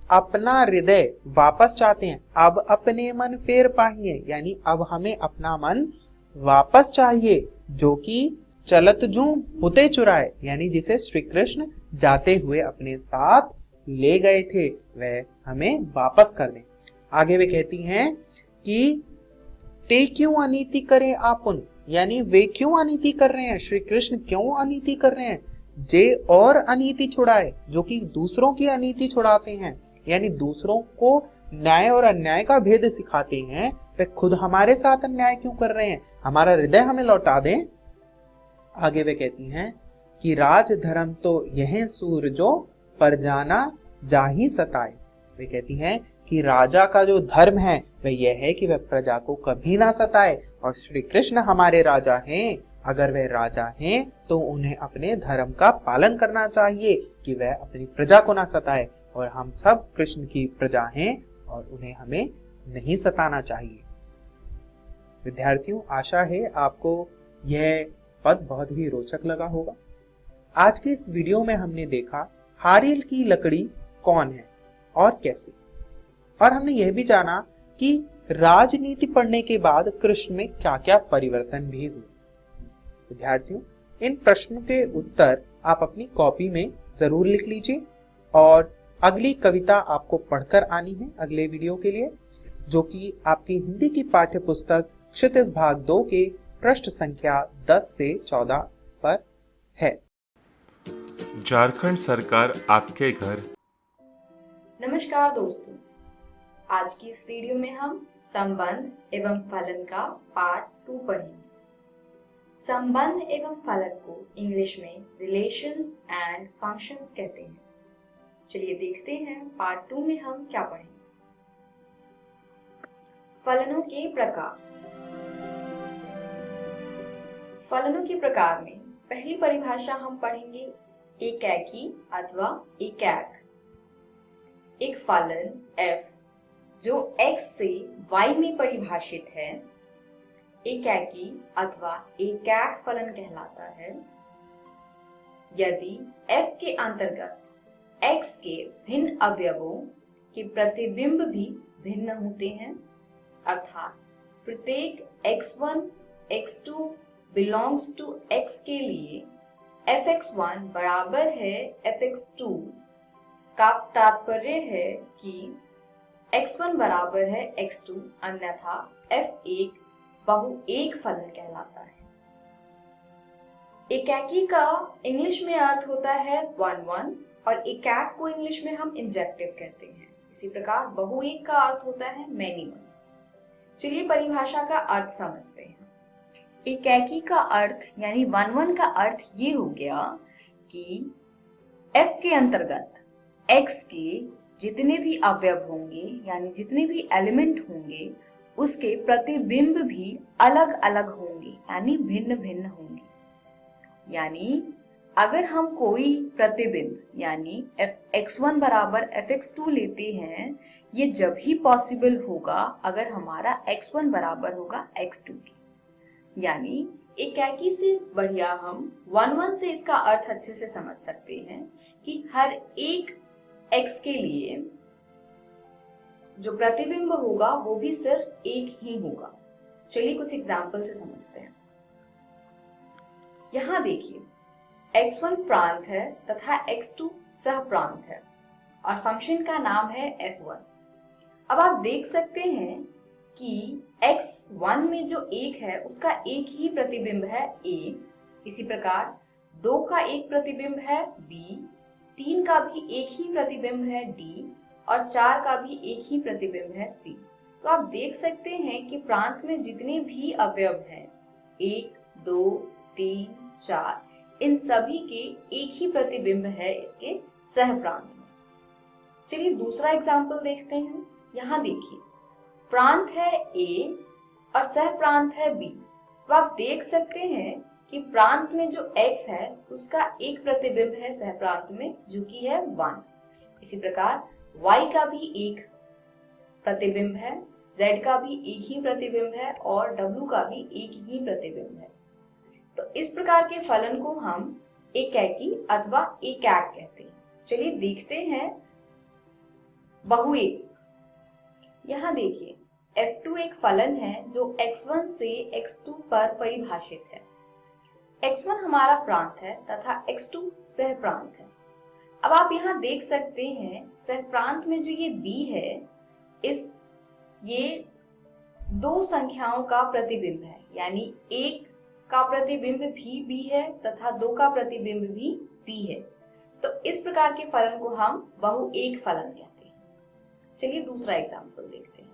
अपना हृदय वापस चाहते हैं, अब अपने मन फेर पाएंगे, यानी अब हमें अपना मन वापस चाहिए, जो कि चलत जू होते चुराए, यानी जिसे श्री कृष्ण जाते हुए अपने साथ ले गए थे, वह हमें वापस कर दें। आगे वे कहती हैं कि ते क्यों अनीति करें आपुन, यानी वे क्यों अनीति कर रहे हैं, श्री कृष्ण क्यों अनीति कर रहे हैं। जे और अनीति छुड़ाए, जो कि दूसरों की अनीति छुड़ाते हैं, यानी दूसरों को न्याय और अन्याय का भेद सिखाते हैं, वे खुद हमारे साथ अन्याय क्यों कर रहे हैं, हमारा हृदय हमें लौटा दें। आगे वे कहती हैं कि राज धर्म तो यह सूरजो पर जाना जाही सताए। वे कहती हैं कि राजा का जो धर्म है वह यह है कि वह प्रजा को कभी ना सताए, और श्री कृष्ण हमारे राजा हैं। अगर वह राजा हैं तो उन्हें अपने धर्म का पालन करना चाहिए कि वह अपनी प्रजा को ना सताए, और हम सब कृष्ण की प्रजा हैं और उन्हें हमें नहीं सताना चाहिए। विद्यार्थियों, आशा है आपको यह पद बहुत ही रोचक लगा होगा। आज के इस वीडियो में हमने देखा हारील की लकड़ी कौन है और कैसे, और हमने यह भी जाना कि राजनीति पढ़ने के बाद कृष्ण में क्या क्या परिवर्तन भी हुए। विद्यार्थियों, इन प्रश्नों के उत्तर आप अपनी कॉपी में जरूर लिख लीजिए, और अगली कविता आपको पढ़कर आनी है अगले वीडियो के लिए, जो कि आपकी हिंदी की पाठ्य पुस्तक क्षितिज भाग 2 के पृष्ठ संख्या 10 से 14 पर है। झारखंड सरकार आपके घर। नमस्कार दोस्तों, आज की इस वीडियो में हम संबंध एवं फलन का पार्ट 2 पढ़ेंगे। संबंध एवं फलन को इंग्लिश में रिलेशंस एंड फंक्शंस कहते हैं। चलिए देखते हैं पार्ट 2 में हम क्या पढ़ेंगे। फलनों के प्रकार। फलनों के प्रकार में पहली परिभाषा हम पढ़ेंगे एकैकी अथवा एकैक। एक फलन f जो x से y में परिभाषित है एकैकी अथवा एकैक फलन कहलाता है यदि f के अंतर्गत x के भिन्न अवयवों के प्रतिबिंब भी भिन्न होते हैं, अर्थात प्रत्येक x1 x2 belongs to x के लिए fx1 बराबर है fx2 का तात्पर्य है कि x1 बराबर है x2, अन्यथा f1 बहु एक फलन कहलाता है। एकैकी का इंग्लिश में अर्थ होता है 1-1 और एकैक को इंग्लिश में हम इंजेक्टिव कहते हैं। इसी प्रकार बहु एक का अर्थ होता है मैनी वन। चलिए परिभाषा का अर्थ समझते हैं। एकैकी का अर्थ यानी 1-1 का अर्थ ये हो गया कि f के अंतर्गत x के जितने भी अवयव होंगे यानी जितने भी एलिमेंट होंगे उसके प्रतिबिंब भी अलग अलग होंगे यानी भिन्न भिन्न होंगे। यानी अगर हम कोई प्रतिबिंब यानी fx1 बराबर fx2 लेते हैं, ये जब ही पॉसिबल होगा अगर हमारा x1 बराबर होगा x2 के। यानी एकैकी से बढ़िया हम 1-1 से इसका अर्थ अच्छे से समझ सकते हैं कि हर एक x के लिए जो प्रतिबिंब होगा वो भी सिर्फ एक ही होगा। चलिए कुछ एग्जाम्पल से समझते हैं। यहाँ देखिए x1 प्रांत है तथा x2 सह प्रांत है और फंक्शन का नाम है f1। अब आप देख सकते हैं कि x1 में जो एक है उसका एक ही प्रतिबिंब है a, इसी प्रकार 2 का एक प्रतिबिंब है b, 3 का भी एक ही प्रतिबिंब है d और 4 का भी एक ही प्रतिबिंब है c। तो आप देख सकते हैं कि प्रांत में जितने भी अवयव हैं 1, 2, 3, 4 इन सभी के एक ही प्रतिबिंब है इसके सह प्रांत में। चलिए दूसरा एग्जाम्पल देखते हैं। यहाँ देखिए प्रांत है A और सह प्रांत है B। तो आप देख सकते हैं कि प्रांत में जो x है उसका एक प्रतिबिंब है सह प्रांत में जो कि है 1। इसी प्रकार y का भी एक प्रतिबिंब है, z का भी एक ही प्रतिबिंब है और w का भी एक ही प्रतिबिंब है। तो इस प्रकार के फलन को हम एकैकी अथवा एकैक कहते हैं। चलिए देखते हैं बहुएक। यहाँ देखिए f2 एक फलन है जो x1 से x2 पर परिभाषित है। x1 हमारा प्रांत है तथा x2 सह प्रांत है। अब आप यहाँ देख सकते हैं सह प्रांत में जो ये b है, ये दो संख्याओं का प्रतिबिंब है, यानी एक का प्रतिबिंब भी b है तथा दो का प्रतिबिंब भी b है। तो इस प्रकार के फलन को हम बहुएक फलन कहते हैं। चलिए दूसरा एग्जाम्पल देखते हैं।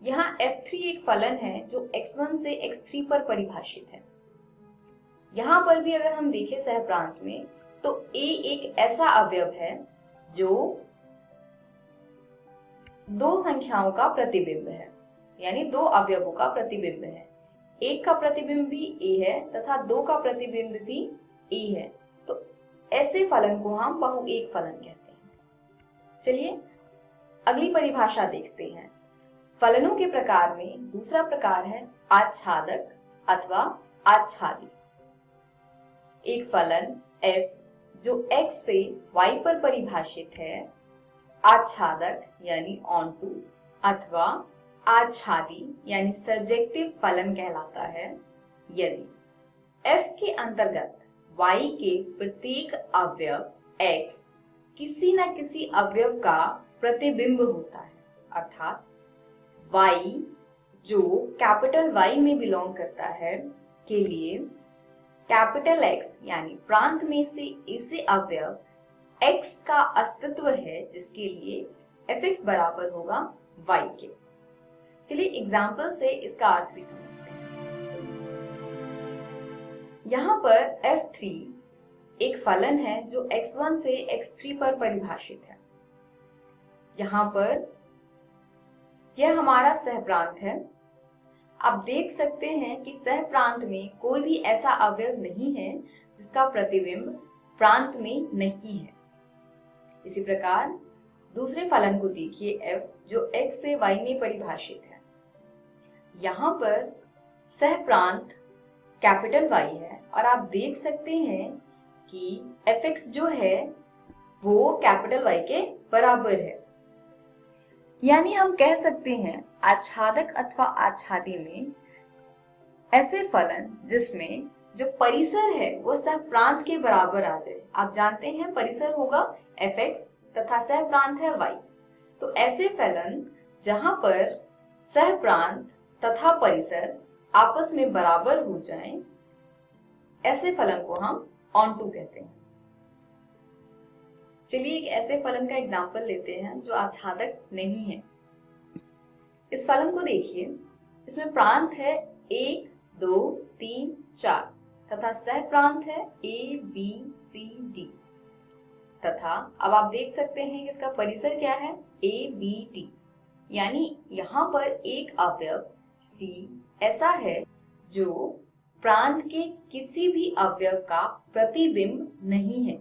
यहाँ f3 एक फलन है जो x1 से x3 पर परिभाषित है। यहाँ पर भी अगर हम देखें सह प्रांत में तो a एक ऐसा अवयव है जो दो संख्याओं का प्रतिबिंब है, यानी दो अवयवों का प्रतिबिंब है। एक का प्रतिबिंब भी a है तथा दो का प्रतिबिंब भी a है। तो ऐसे फलन को हम बहुएक फलन कहते हैं। चलिए अगली परिभाषा देखते हैं। फलनों के प्रकार में दूसरा प्रकार है आच्छादक अथवा आच्छादी। एक फलन f जो x से y पर परिभाषित है आच्छादक यानी ऑनटू अथवा आच्छादी यानी सर्जेक्टिव फलन कहलाता है यदि f के अंतर्गत y के प्रत्येक अवयव x किसी न किसी अवयव का प्रतिबिंब होता है, अर्थात y जो कैपिटल Y में बिलोंग करता है के लिए कैपिटल X यानी प्रांत में से ऐसे अवयव x का अस्तित्व है जिसके लिए fx बराबर होगा y के। चलिए एग्जाम्पल से इसका अर्थ भी समझते हैं। यहाँ पर f3 एक फलन है जो x1 से x3 पर परिभाषित है। यहाँ पर यह हमारा सहप्रांत है। आप देख सकते हैं कि सह प्रांत में कोई भी ऐसा अवयव नहीं है जिसका प्रतिबिंब प्रांत में नहीं है। इसी प्रकार दूसरे फलन को देखिए f जो x से y में परिभाषित है। यहाँ पर सह प्रांत कैपिटल Y है और आप देख सकते हैं कि fx जो है वो कैपिटल Y के बराबर है। यानी हम कह सकते हैं आच्छादक अथवा आच्छादी में ऐसे फलन जिसमें जो परिसर है वो सह प्रांत के बराबर आ जाए। आप जानते हैं परिसर होगा fx तथा सह प्रांत है y। तो ऐसे फलन जहां पर सह प्रांत तथा परिसर आपस में बराबर हो जाएं, ऐसे फलन को हम ऑनटू कहते हैं। चलिए एक ऐसे फलन का एग्जाम्पल लेते हैं जो आच्छादक नहीं है। इस फलन को देखिए, इसमें प्रांत है 1, 2, 3, 4 तथा सह प्रांत है a, b, c, d तथा अब आप देख सकते हैं कि इसका परिसर क्या है a, b, d। यानी यहाँ पर एक अवयव c ऐसा है जो प्रांत के किसी भी अवयव का प्रतिबिंब नहीं है।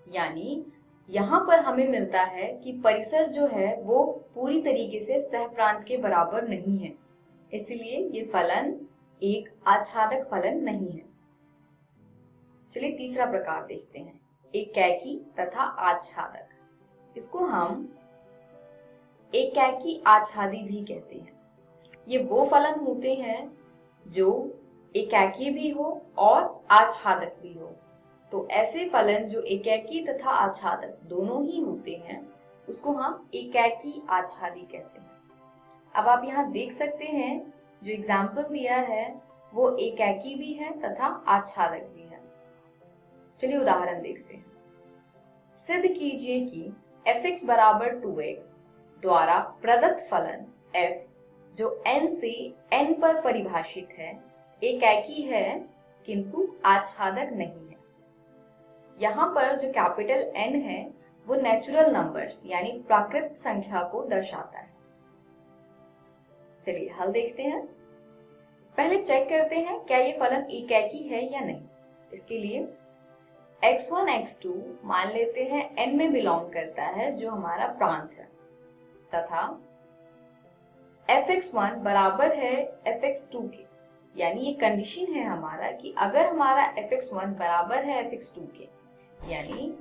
यानी यहाँ पर हमें मिलता है कि परिसर जो है वो पूरी तरीके से सह प्रांत के बराबर नहीं है, इसलिए ये फलन एक आच्छादक फलन नहीं है। चलिए तीसरा प्रकार देखते हैं, एकैकी तथा आच्छादक। इसको हम एकैकी आच्छादी भी कहते हैं। ये वो फलन होते हैं जो एकैकी भी हो और आच्छादक भी हो। तो ऐसे फलन जो एकैकी तथा आच्छादक दोनों ही होते हैं उसको हम एकैकी आच्छादी कहते हैं। अब आप यहाँ देख सकते हैं जो एग्जाम्पल दिया है वो एकैकी भी है तथा आच्छादक भी है। चलिए उदाहरण देखते हैं। सिद्ध कीजिए कि fx बराबर 2x द्वारा प्रदत्त फलन f जो n से n पर परिभाषित है एकैकी है किंतु आच्छादक नहीं है। यहाँ पर जो कैपिटल N है वो नेचुरल नंबर्स यानी प्राकृत संख्या को दर्शाता है। चलिए हल देखते हैं। पहले चेक करते हैं क्या ये फलन एकैकी है या नहीं। इसके लिए x1 x2 मान लेते हैं n में बिलोंग करता है जो हमारा प्रांत है, तथा fx1 बराबर है fx2 के, यानी ये कंडीशन है हमारा कि अगर हमारा fx1 बराबर है fx2 के, यानी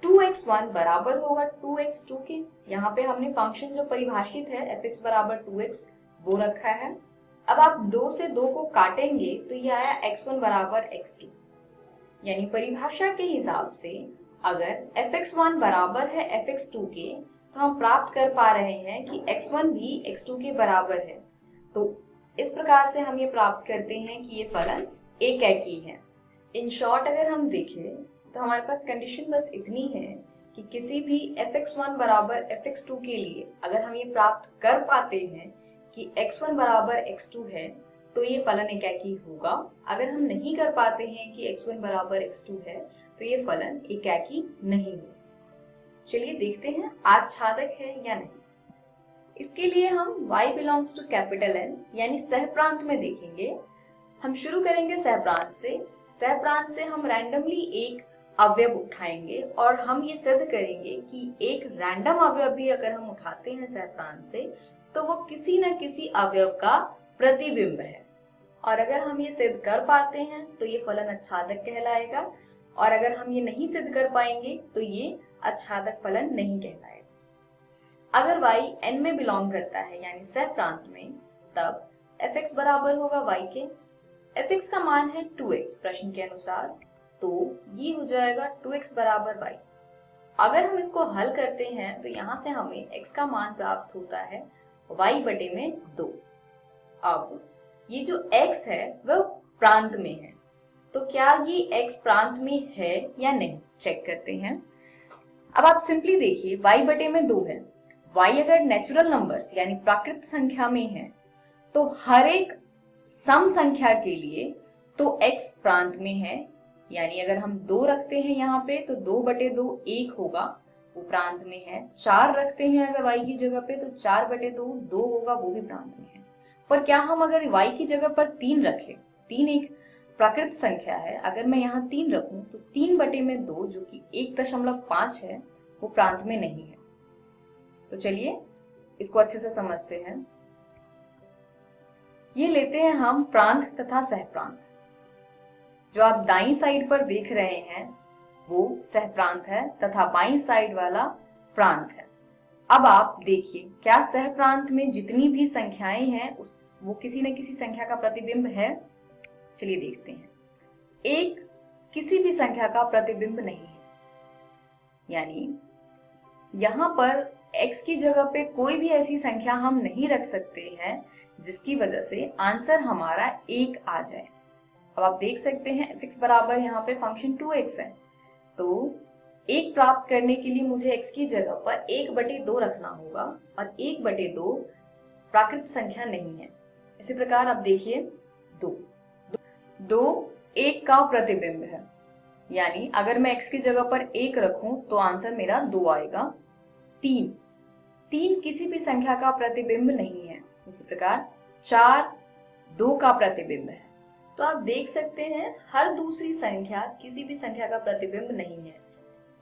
2x1 बराबर होगा 2x2 के। यहाँ पे हमने फंक्शन जो परिभाषित है fx बराबर 2x वो रखा है। अब आप 2 से 2 को काटेंगे तो ये आया x1 बराबर x2, यानी परिभाषा के हिसाब से अगर fx1 बराबर है fx2 के तो हम प्राप्त कर पा रहे हैं कि x1 भी x2 के बराबर है। तो इस प्रकार से हम ये प्राप्त करते हैं कि ये फलन एकेकी है। इन शॉर्ट अगर हम देखें तो हमारे पास कंडीशन बस इतनी है कि किसी भी fx1 बराबर fx2 के लिए अगर हम ये प्राप्त कर पाते हैं कि x1 बराबर x2 है तो ये फलन एकेकी होगा। अगर हम नहीं कर पाते हैं कि x1 बराबर x2 है तो ये फलन एकेकी नहीं होगा। चलिए देखते हैं आच्छादक है या नहीं। इसके लिए हम y belongs to capital N यानी सहप्रांत में देखेंगे। हम शुरू करेंगे सहप्रांत से। सहप्रांत से हम रैंडमली एक अवयव उठाएंगे और हम ये सिद्ध करेंगे कि एक रैंडम अवयव भी अगर हम उठाते हैं सहप्रांत से तो वो किसी न किसी अवयव का प्रतिबिंब है। और अगर हम ये सिद्ध कर पाते हैं तो ये फलन आच्छादक कहलाएगा, और अगर हम ये नहीं सिद्ध कर पाएंगे तो ये आच्छादक फलन नहीं कहलाएगा। अगर y n में बिलोंग करता है यानी सहप्रांत में, तब fx बराबर होगा y के। fx का मान है 2x प्रश्न के अनुसार, तो ये हो जाएगा 2x बराबर y। अगर हम इसको हल करते हैं तो यहाँ से हमें x का मान प्राप्त होता है y बटे में 2। अब ये जो x है वह प्रांत में है, तो क्या ये x प्रांत में है या नहीं चेक करते हैं। अब आप सिंपली देखिए y बटे में 2 है। y अगर नेचुरल नंबर्स यानी प्राकृत संख्या में है तो हर एक सम संख्या के लिए तो x प्रांत में है, यानी अगर हम 2 रखते हैं यहाँ पे तो 2 बटे 2 1 होगा, वो प्रांत में है। 4 रखते हैं अगर y की जगह पे तो 4 बटे 2 2 होगा, वो भी प्रांत में है। पर क्या हम अगर y की जगह पर 3 रखें, 3 एक प्राकृत संख्या है, अगर मैं यहाँ 3 रखूं तो 3 बटे में 2 जो कि 1.5 है वो प्रांत में नहीं है। तो चलिए इसको अच्छे से समझते हैं। ये लेते हैं हम प्रांत तथा सहप्रांत। जो आप दाईं साइड पर देख रहे हैं वो सहप्रांत है तथा बाईं साइड वाला प्रांत है। अब आप देखिए क्या सहप्रांत में जितनी भी संख्याएं हैं वो किसी न किसी संख्या का प्रतिबिंब है। चलिए देखते हैं। 1 किसी भी संख्या का प्रतिबिंब नहीं है, यानी यहाँ पर x की जगह पे कोई भी ऐसी संख्या हम नहीं रख सकते हैं जिसकी वजह से आंसर हमारा 1 आ जाए। अब आप देख सकते हैं fx बराबर यहाँ पे फंक्शन 2x है, तो 1 प्राप्त करने के लिए मुझे x की जगह पर 1/2 रखना होगा, और 1/2 प्राकृत संख्या नहीं है। इसी प्रकार आप देखिए 2 1 का प्रतिबिंब है, यानी अगर मैं x की जगह पर 1 रखूं तो आंसर मेरा 2 आएगा। 3 किसी भी संख्या का प्रतिबिंब नहीं है। इसी प्रकार 4 2 का प्रतिबिंब है। तो आप देख सकते हैं हर दूसरी संख्या किसी भी संख्या का प्रतिबिंब नहीं है।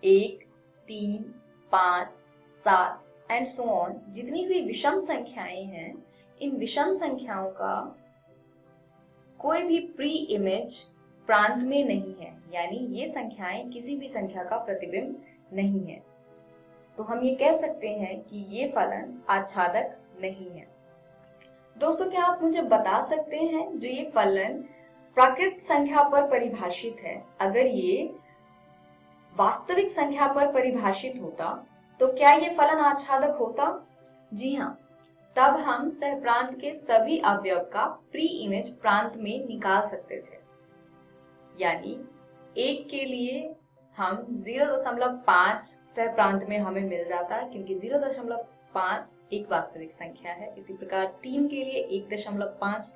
1 3 5 7 एंड सो ऑन जितनी भी विषम संख्याएं हैं, इन विषम संख्याओं का कोई भी प्री इमेज प्रांत में नहीं है, यानी ये संख्याएं किसी भी संख्या का प्रतिबिंब नहीं है। तो हम ये कह सकते हैं कि ये फलन आच्छादक नहीं है। दोस्तों क्या आप मुझे बता सकते हैं जो ये फलन प्राकृत संख्या पर परिभाषित है, अगर ये वास्तविक संख्या पर परिभाषित होता तो क्या ये फलन आच्छादक होता? जी हाँ, तब हम सहप्रांत के सभी अवयव का प्री इमेज प्रांत में निकाल सकते थे। यानी 1 के लिए हम 0.5 सहप्रांत में हमें मिल जाता, क्योंकि 0.5 एक वास्तविक संख्या है। इसी प्रकार 3 के लिए 1.5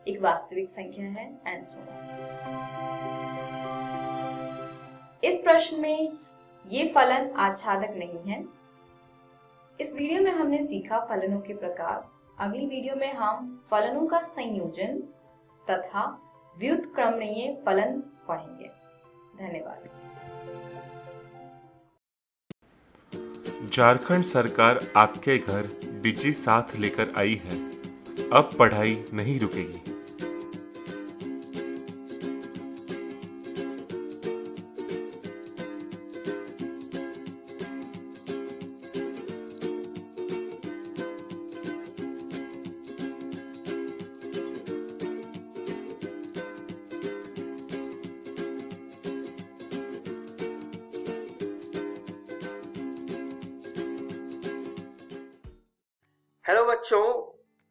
एक वास्तविक संख्या है, एंड सो ऑन। इस प्रश्न में ये फलन आच्छादक नहीं है। इस वीडियो में हमने सीखा फलनों के प्रकार। अगली वीडियो में हम फलनों का संयोजन तथा व्युत्क्रमणीय फलन पढ़ेंगे। धन्यवाद। झारखंड सरकार आपके घर डिजी साथ लेकर आई है। अब पढ़ाई नहीं रुकेगी। हेलो बच्चों,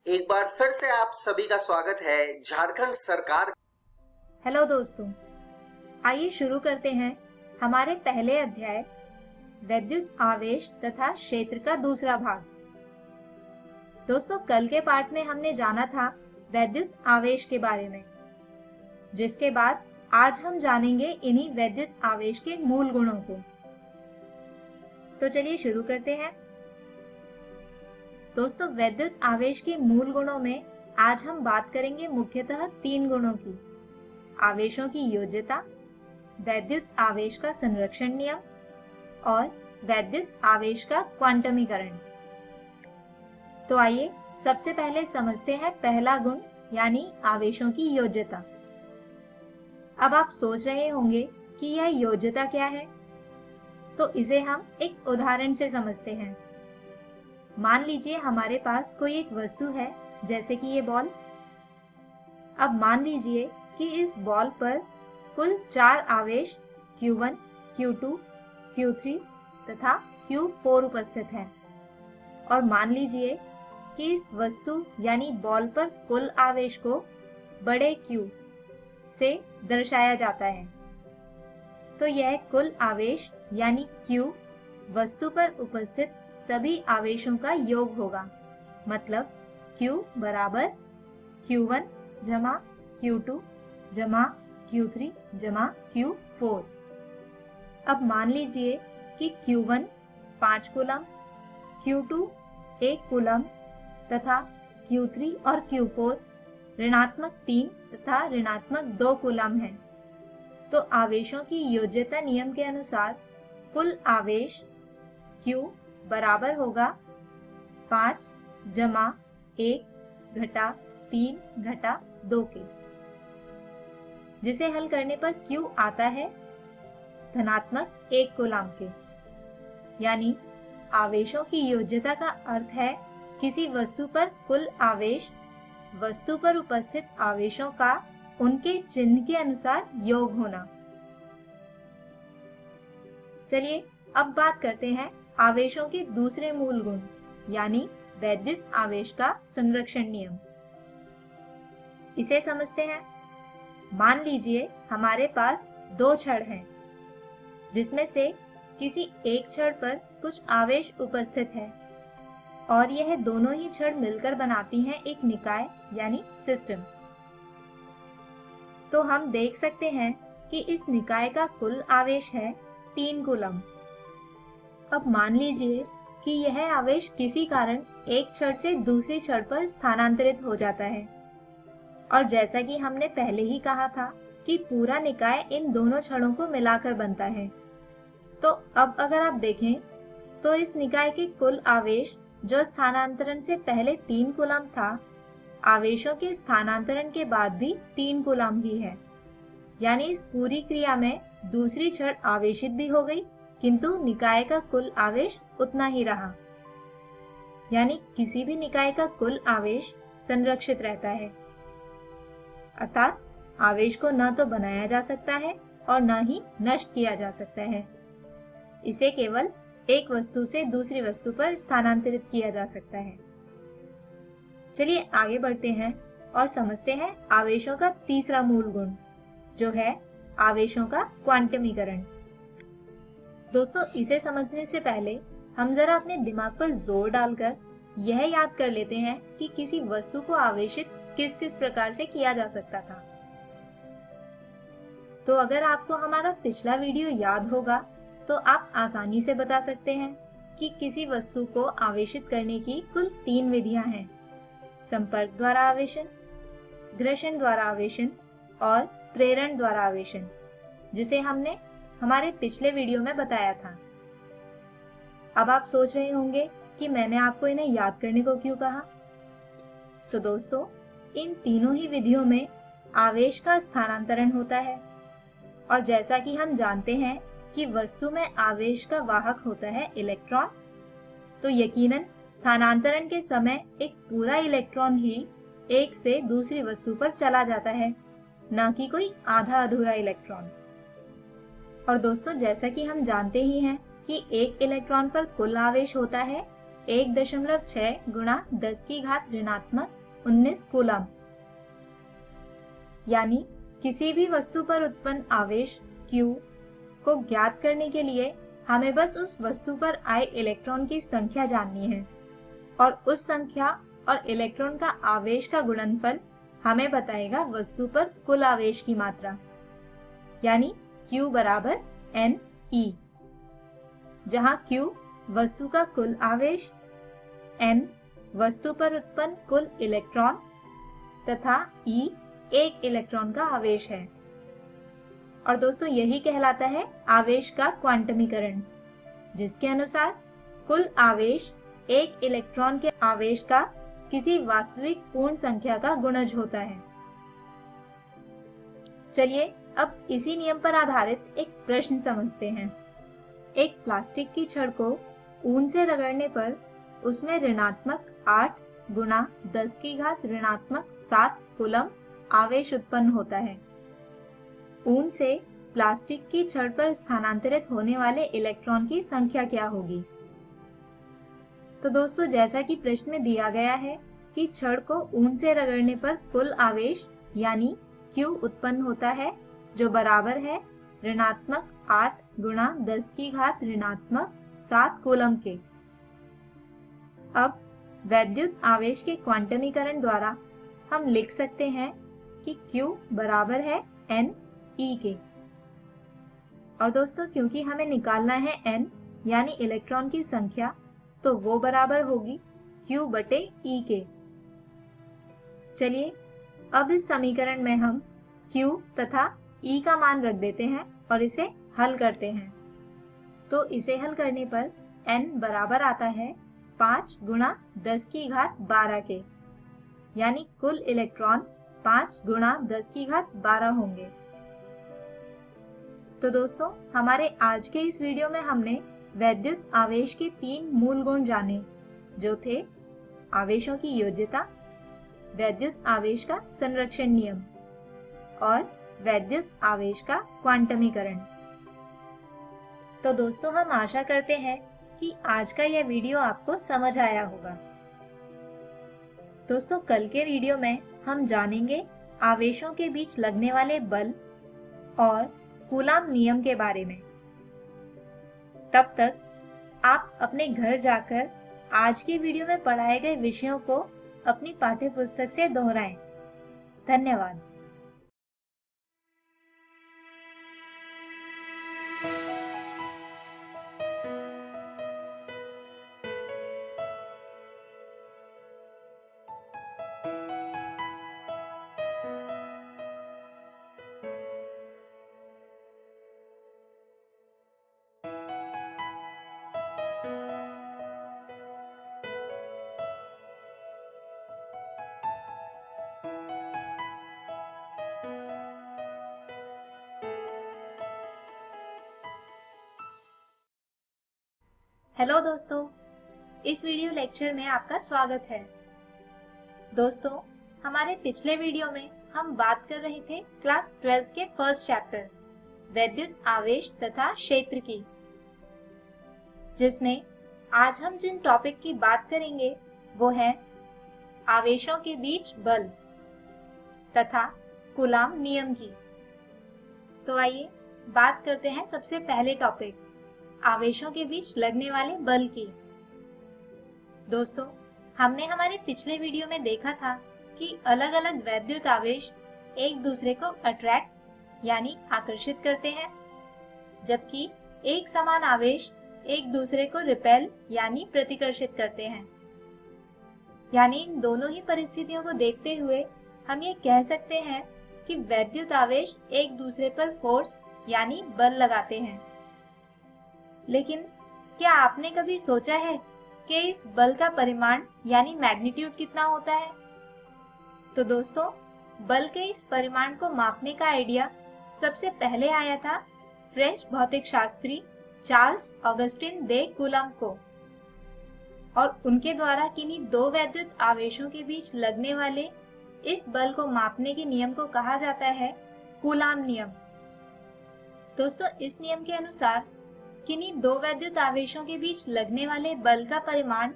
एक बार फिर से आप सभी का स्वागत है झारखंड सरकार। हेलो दोस्तों, आइए शुरू करते हैं हमारे पहले अध्याय वैद्युत आवेश तथा क्षेत्र का दूसरा भाग। दोस्तों, कल के पाठ में हमने जाना था वैद्युत आवेश के बारे में, जिसके बाद आज हम जानेंगे इन्हीं वैद्युत आवेश के मूल गुणों को। तो चलिए शुरू करते हैं। दोस्तों, वैद्युत आवेश के मूल गुणों में आज हम बात करेंगे मुख्यतः 3 गुणों की: आवेशों की योज्यता, वैद्युत आवेश का संरक्षण नियम और वैद्युत आवेश का क्वांटमीकरण। तो आइए सबसे पहले समझते हैं पहला गुण, यानी आवेशों की योज्यता। अब आप सोच रहे होंगे कि यह योज्यता क्या है, तो इसे हम एक उदाहरण से समझते हैं। मान लीजिए हमारे पास कोई एक वस्तु है, जैसे कि ये बॉल। अब मान लीजिए कि इस बॉल पर कुल 4 आवेश Q1, Q2, Q3 तथा Q4 उपस्थित हैं। और मान लीजिए कि इस वस्तु यानी बॉल पर कुल आवेश को बड़े Q से दर्शाया जाता है। तो यह कुल आवेश यानी Q वस्तु पर उपस्थित सभी आवेशों का योग होगा। मतलब Q बराबर Q1 जमा Q2 जमा Q3 जमा Q4। अब मान लीजिए कि Q1 5 कूलम, Q2 1 कूलम तथा Q3 और Q4 ऋणात्मक 3 तथा ऋणात्मक 2 कूलम है। तो आवेशों की योज्यता नियम के अनुसार कुल आवेश Q बराबर होगा 5 जमा 1 घटा 3 घटा 2 के, जिसे हल करने पर Q आता है धनात्मक 1 कूलम के। यानी आवेशों की योज्यता का अर्थ है किसी वस्तु पर कुल आवेश वस्तु पर उपस्थित आवेशों का उनके चिन्ह के अनुसार योग होना। चलिए अब बात करते हैं आवेशों के दूसरे मूल गुण, यानी वैद्युत आवेश का संरक्षण नियम। इसे समझते हैं। मान लीजिए हमारे पास 2 छड़ हैं, जिसमें से किसी एक छड़ पर कुछ आवेश उपस्थित है और यह दोनों ही छड़ मिलकर बनाती हैं एक निकाय यानी सिस्टम। तो हम देख सकते हैं कि इस निकाय का कुल आवेश है 3 कूलम। अब मान लीजिए कि यह आवेश किसी कारण एक छड़ से दूसरी छड़ पर स्थानांतरित हो जाता है। और जैसा कि हमने पहले ही कहा था कि पूरा निकाय इन दोनों छड़ों को मिलाकर बनता है। तो अब अगर आप देखें तो इस निकाय के कुल आवेश जो स्थानांतरण से पहले 3 कूलम था, आवेशों के स्थानांतरण के बाद भी 3 कूलम ही है। यानी इस पूरी क्रिया में दूसरी छड़ आवेशित भी हो गई, किंतु निकाय का कुल आवेश उतना ही रहा। यानी किसी भी निकाय का कुल आवेश संरक्षित रहता है, अर्थात आवेश को न तो बनाया जा सकता है और न ही नष्ट किया जा सकता है। इसे केवल एक वस्तु से दूसरी वस्तु पर स्थानांतरित किया जा सकता है। चलिए आगे बढ़ते हैं और समझते हैं आवेशों का तीसरा मूल गुण, जो है आवेशों का क्वांटमीकरण। दोस्तों, इसे समझने से पहले हम जरा अपने दिमाग पर जोर डालकर यह याद कर लेते हैं कि किसी वस्तु को आवेशित किस किस प्रकार से किया जा सकता था। तो अगर आपको हमारा पिछला वीडियो याद होगा तो आप आसानी से बता सकते हैं कि किसी वस्तु को आवेशित करने की कुल 3 विधियां हैं: संपर्क द्वारा आवेशन, घर्षण द्वारा आवेशन और प्रेरण द्वारा आवेशन, जिसे हमने हमारे पिछले वीडियो में बताया था। अब आप सोच रहे होंगे कि मैंने आपको इन्हें याद करने को क्यों कहा। तो दोस्तों, इन तीनों ही विधियों में आवेश का स्थानांतरण होता है, और जैसा कि हम जानते हैं कि वस्तु में आवेश का वाहक होता है इलेक्ट्रॉन, तो यकीनन स्थानांतरण के समय एक पूरा इलेक्ट्रॉन ही एक से दूसरी वस्तु पर चला जाता है, न कि कोई आधा अधूरा इलेक्ट्रॉन। और दोस्तों, जैसा कि हम जानते ही हैं कि एक इलेक्ट्रॉन पर कुल आवेश होता है 1.6 गुणा 10 की घात ऋणात्मक 19 कूलम। यानी किसी भी वस्तु पर उत्पन्न आवेश Q को ज्ञात करने के लिए हमें बस उस वस्तु पर आए इलेक्ट्रॉन की संख्या जाननी है, और उस संख्या और इलेक्ट्रॉन का आवेश का गुणनफल हमें बताएगा वस्तु पर कुल आवेश की मात्रा, यानी Q बराबर NE, जहां Q वस्तु का कुल आवेश, N वस्तु पर उत्पन्न कुल इलेक्ट्रॉन तथा E एक इलेक्ट्रॉन का आवेश है। और दोस्तों, यही कहलाता है आवेश का क्वांटमीकरण, जिसके अनुसार कुल आवेश एक इलेक्ट्रॉन के आवेश का किसी वास्तविक पूर्ण संख्या का गुणज होता है। चलिए अब इसी नियम पर आधारित एक प्रश्न समझते हैं। एक प्लास्टिक की छड़ को ऊन से रगड़ने पर उसमें ऋणात्मक 8 गुणा 10 की घात ऋणात्मक 7 कूलम आवेश उत्पन्न होता है। ऊन से प्लास्टिक की छड़ पर स्थानांतरित होने वाले इलेक्ट्रॉन की संख्या क्या होगी? तो दोस्तों, जैसा कि प्रश्न में दिया गया है कि छड़ को ऊन से रगड़ने पर कुल आवेश यानी Q उत्पन्न होता है, जो बराबर है ऋणात्मक 8 गुणा 10 की घात ऋणात्मक 7 कूलम के। अब वैद्युत आवेश के क्वांटमीकरण द्वारा हम लिख सकते हैं कि Q बराबर है NE के। और दोस्तों, क्योंकि हमें निकालना है N यानी इलेक्ट्रॉन की संख्या, तो वो बराबर होगी Q बटे E के। चलिए अब इस समीकरण में हम Q तथा E का मान रख देते हैं और इसे हल करते हैं। तो इसे हल करने पर N बराबर आता है 5 गुणा 10 की घात 12 के, यानी कुल इलेक्ट्रॉन 5 गुणा 10 की घात 12 होंगे। तो दोस्तों, हमारे आज के इस वीडियो में हमने वैद्युत आवेश के 3 मूल गुण जाने, जो थे आवेशों की योज्यता, वैद्युत आवेश का संरक्षण नियम और वैद्युत आवेश का क्वांटमीकरण। तो दोस्तों, हम आशा करते हैं कि आज का यह वीडियो आपको समझ आया होगा। दोस्तों, कल के वीडियो में हम जानेंगे आवेशों के बीच लगने वाले बल और कूलाम नियम के बारे में। तब तक आप अपने घर जाकर आज के वीडियो में पढ़ाए गए विषयों को अपनी पाठ्य पुस्तक से दोहराएं। धन्यवाद। हेलो दोस्तों, इस वीडियो लेक्चर में आपका स्वागत है। दोस्तों, हमारे पिछले वीडियो में हम बात कर रहे थे क्लास 12 के फर्स्ट चैप्टर वैद्युत आवेश तथा क्षेत्र की, जिसमें आज हम जिन टॉपिक की बात करेंगे वो है आवेशों के बीच बल तथा कूलाम नियम की। तो आइए बात करते हैं सबसे पहले टॉपिक आवेशों के बीच लगने वाले बल की। दोस्तों, हमने हमारे पिछले वीडियो में देखा था कि अलग अलग वैद्युत आवेश एक दूसरे को अट्रैक्ट यानी आकर्षित करते हैं, जबकि एक समान आवेश एक दूसरे को रिपेल यानी प्रतिकर्षित करते हैं। यानी इन दोनों ही परिस्थितियों को देखते हुए हम ये कह सकते हैं कि वैद्युत आवेश एक दूसरे पर फोर्स यानी बल लगाते हैं। लेकिन क्या आपने कभी सोचा है कि इस बल का परिमाण यानी मैग्नीट्यूड कितना होता है? तो दोस्तों, बल के इस परिमाण को मापने का आइडिया सबसे पहले आया था फ्रेंच भौतिक शास्त्री चार्ल्स ऑगस्टिन दे कूलम्ब को, और उनके द्वारा किन्हीं दो वैद्युत आवेशों के बीच लगने वाले इस बल को मापने के नियम को कहा जाता है कूलाम्ब नियम। दोस्तों, इस नियम के अनुसार किन्हीं दो वैद्युत आवेशों के बीच लगने वाले बल का परिमाण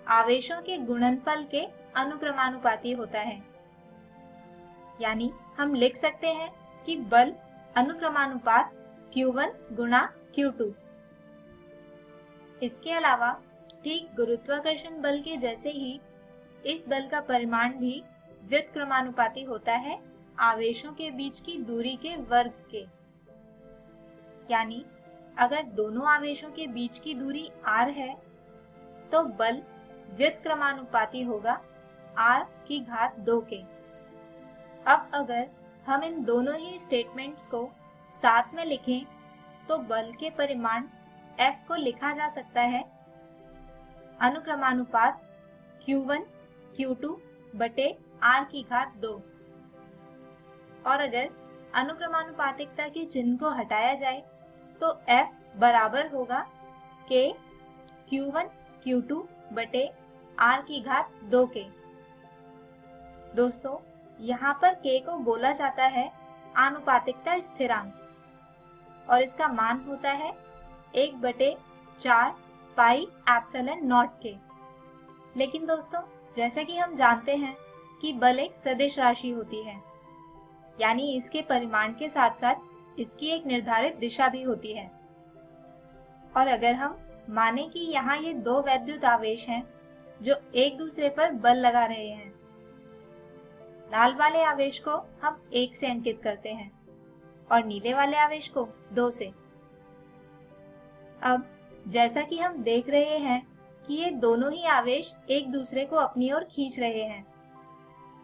आवेशों के गुणनफल के अनुक्रमानुपाती होता है। यानी हम लिख सकते हैं कि बल अनुक्रमानुपात Q1 गुणा Q2। इसके अलावा ठीक गुरुत्वाकर्षण बल के जैसे ही इस बल का परिमाण भी व्युत्क्रमानुपाती होता है आवेशों के बीच की दूरी के वर्ग के। यानी अगर दोनों आवेशों के बीच की दूरी r है तो बल व्युत्क्रमानुपाती होगा r⁻2 के। अब अगर हम इन दोनों ही स्टेटमेंट्स को साथ में लिखें तो बल के परिमाण F को लिखा जा सकता है अनुक्रमानुपात Q1 Q2 बटे r⁻2। और अगर अनुक्रमानुपातिकता के चिन्ह को हटाया जाए तो F बराबर होगा K Q1 Q2 बटे r⁻2 के। दोस्तों, यहाँ पर K को बोला जाता है आनुपातिकता स्थिरांक और इसका मान होता है 1/4 पाई एप्सिलॉन नॉट के। लेकिन दोस्तों, जैसा कि हम जानते हैं कि बल एक सदिश राशि होती है, यानी इसके परिमाण के साथ साथ इसकी एक निर्धारित दिशा भी होती है। और अगर हम माने कि यहाँ ये दो वैद्युत आवेश हैं जो एक दूसरे पर बल लगा रहे हैं, लाल वाले आवेश को हम 1 से अंकित करते हैं और नीले वाले आवेश को 2 से। अब जैसा कि हम देख रहे हैं कि ये दोनों ही आवेश एक दूसरे को अपनी ओर खींच रहे हैं,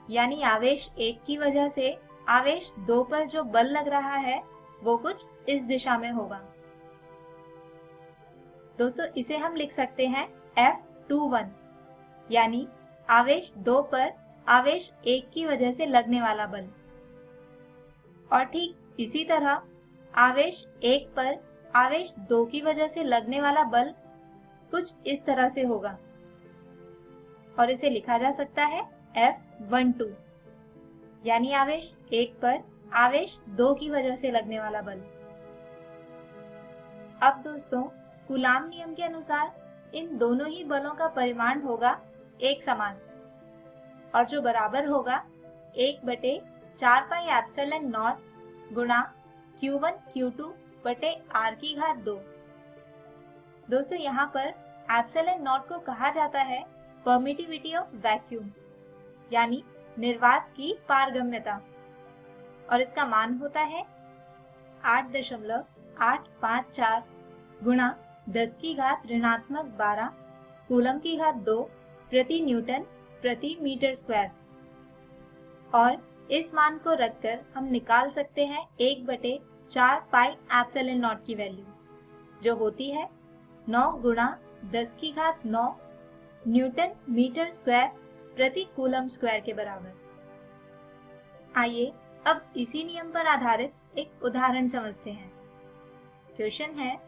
यानी आवेश 1 की वजह से आवेश 2 पर जो बल लग रहा है वो कुछ इस दिशा में होगा। दोस्तों, इसे हम लिख सकते हैं F21, यानी आवेश 2 पर आवेश 1 की वजह से लगने वाला बल। और ठीक इसी तरह आवेश 1 पर आवेश 2 की वजह से लगने वाला बल कुछ इस तरह से होगा और इसे लिखा जा सकता है F12, यानी आवेश 1 पर आवेश 2 की वजह से लगने वाला बल। अब दोस्तों, कूलाम्ब नियम के अनुसार इन दोनों ही बलों का परिमाण होगा एक समान और जो बराबर होगा 1/4 पाई एप्सिलॉन नॉट गुणा Q1 Q2 बटे r⁻2। दोस्तों, यहाँ पर एप्सिलॉन नॉट को कहा जाता है परमिटिविटी ऑफ वैक्यूम, यानी निर्वात की पारगम्यता, और इसका मान होता है 8.854 गुणा 10⁻⁻² कूलम की घात 2 प्रति न्यूटन प्रति मीटर स्क्वायर। और इस मान को रखकर हम निकाल सकते हैं 1/4 पाई एप्सिलॉन नॉट की वैल्यू, जो होती है 9 गुणा 10⁻9 न्यूटन मीटर स्क्वायर प्रति कूलम स्क्वायर के बराबर। आइए अब इसी नियम पर आधारित एक उदाहरण समझते हैं। क्वेश्चन है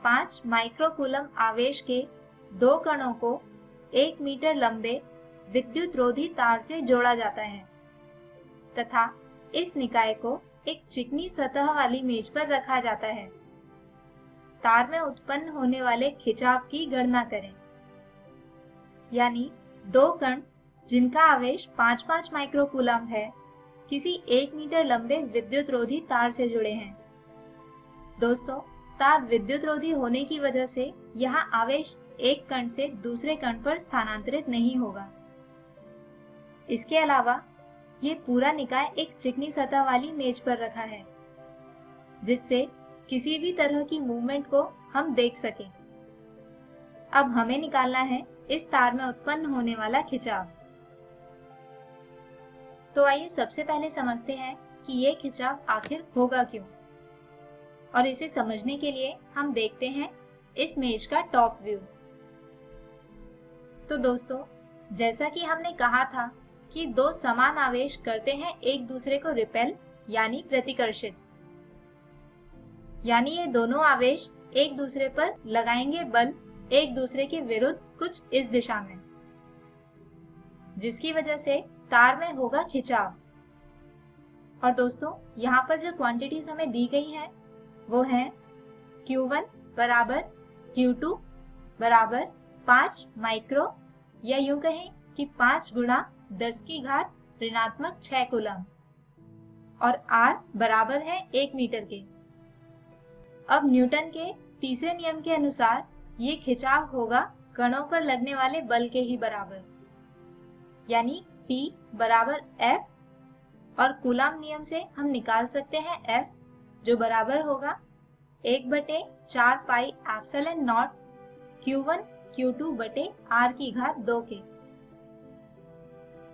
5 माइक्रोकूलम आवेश के 2 कणों को 1 मीटर लंबे विद्युत रोधी तार से जोड़ा जाता है तथा इस निकाय को एक चिकनी सतह वाली मेज पर रखा जाता है। तार में उत्पन्न होने वाले खिंचाव की गणना करें। यानी 2 कण जिनका आवेश 5-5 माइक्रोकूलम है किसी 1 मीटर लंबे विद्युत रोधी तार से जुड़े हैं। दोस्तों, तार विद्युत रोधी होने की वजह से यहाँ आवेश एक कण से दूसरे कण पर स्थानांतरित नहीं होगा। इसके अलावा ये पूरा निकाय एक चिकनी सतह वाली मेज पर रखा है जिससे किसी भी तरह की मूवमेंट को हम देख सकें। अब हमें निकालना है इस तार में उत्पन्न होने वाला खिंचाव। तो आइए सबसे पहले समझते हैं कि ये खिंचाव आखिर होगा क्यों, और इसे समझने के लिए हम देखते हैं इस मेज का टॉप व्यू। तो दोस्तों, जैसा कि हमने कहा था कि दो समान आवेश करते हैं एक दूसरे को रिपेल यानी प्रतिकर्षित, यानी ये दोनों आवेश एक दूसरे पर लगाएंगे बल एक दूसरे के विरुद्ध कुछ इस दिशा में, जिसकी वजह से तार में होगा खिंचाव। और दोस्तों, यहाँ पर जो क्वांटिटीज हमें दी गई हैं वो हैं Q1 बराबर Q2 बराबर 5 माइक्रो, या यूं कहें कि 5 गुणा 10 की घात ऋणात्मक 6 कूलम, और R बराबर है 1 मीटर के। अब न्यूटन के तीसरे नियम के अनुसार ये खिंचाव होगा कणों पर लगने वाले बल के ही बराबर, यानी T बराबर F, और कूलम नियम से हम निकाल सकते हैं F, जो बराबर होगा 1/4 pi epsilon not Q1 Q2 बटे R की घात 2 के।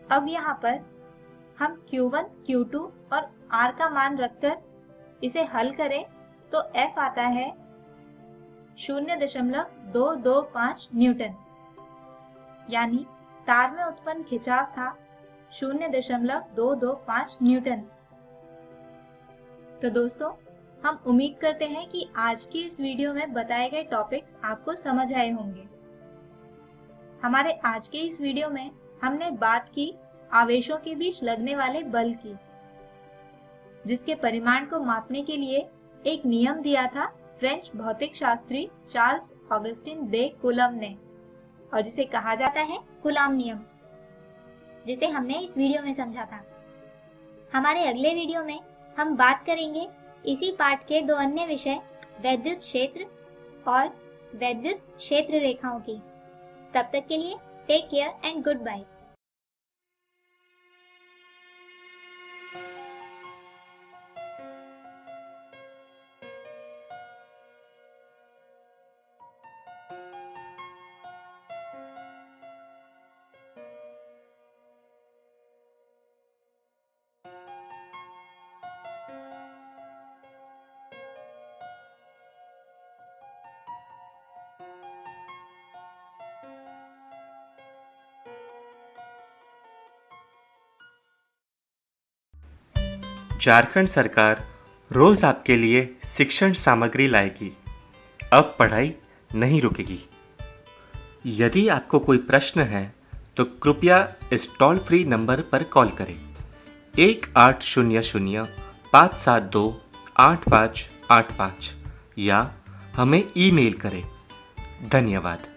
अब यहाँ पर हम Q1 Q2 और R का मान रखकर इसे हल करें तो F आता है 0.225 न्यूटन, यानी तार में उत्पन्न खिंचाव था 0.225 न्यूटन। तो दोस्तों, हम उम्मीद करते हैं कि आज की इस वीडियो में बताए गए टॉपिक्स आपको समझ आए होंगे। हमारे आज के इस वीडियो में हमने बात की आवेशों के बीच लगने वाले बल की, जिसके परिमाण को मापने के लिए एक नियम दिया था फ्रेंच भौतिक शास्त्री चार्ल्स ऑगस्टिन दे कूलम ने, और जिसे कहा जाता है कूलम नियम, जिसे हमने इस वीडियो में समझा था। हमारे अगले वीडियो में हम बात करेंगे इसी पाठ के 2 अन्य विषय वैद्युत क्षेत्र और वैद्युत क्षेत्र रेखाओं की। तब तक के लिए take care and goodbye. Jharkhand सरकार रोज आपके लिए शिक्षण सामग्री लाएगी। अब पढ़ाई नहीं रुकेगी। यदि आपको कोई प्रश्न है तो कृपया इस टोल फ्री नंबर पर कॉल करें 1800-572-8585 या हमें ईमेल करें। धन्यवाद।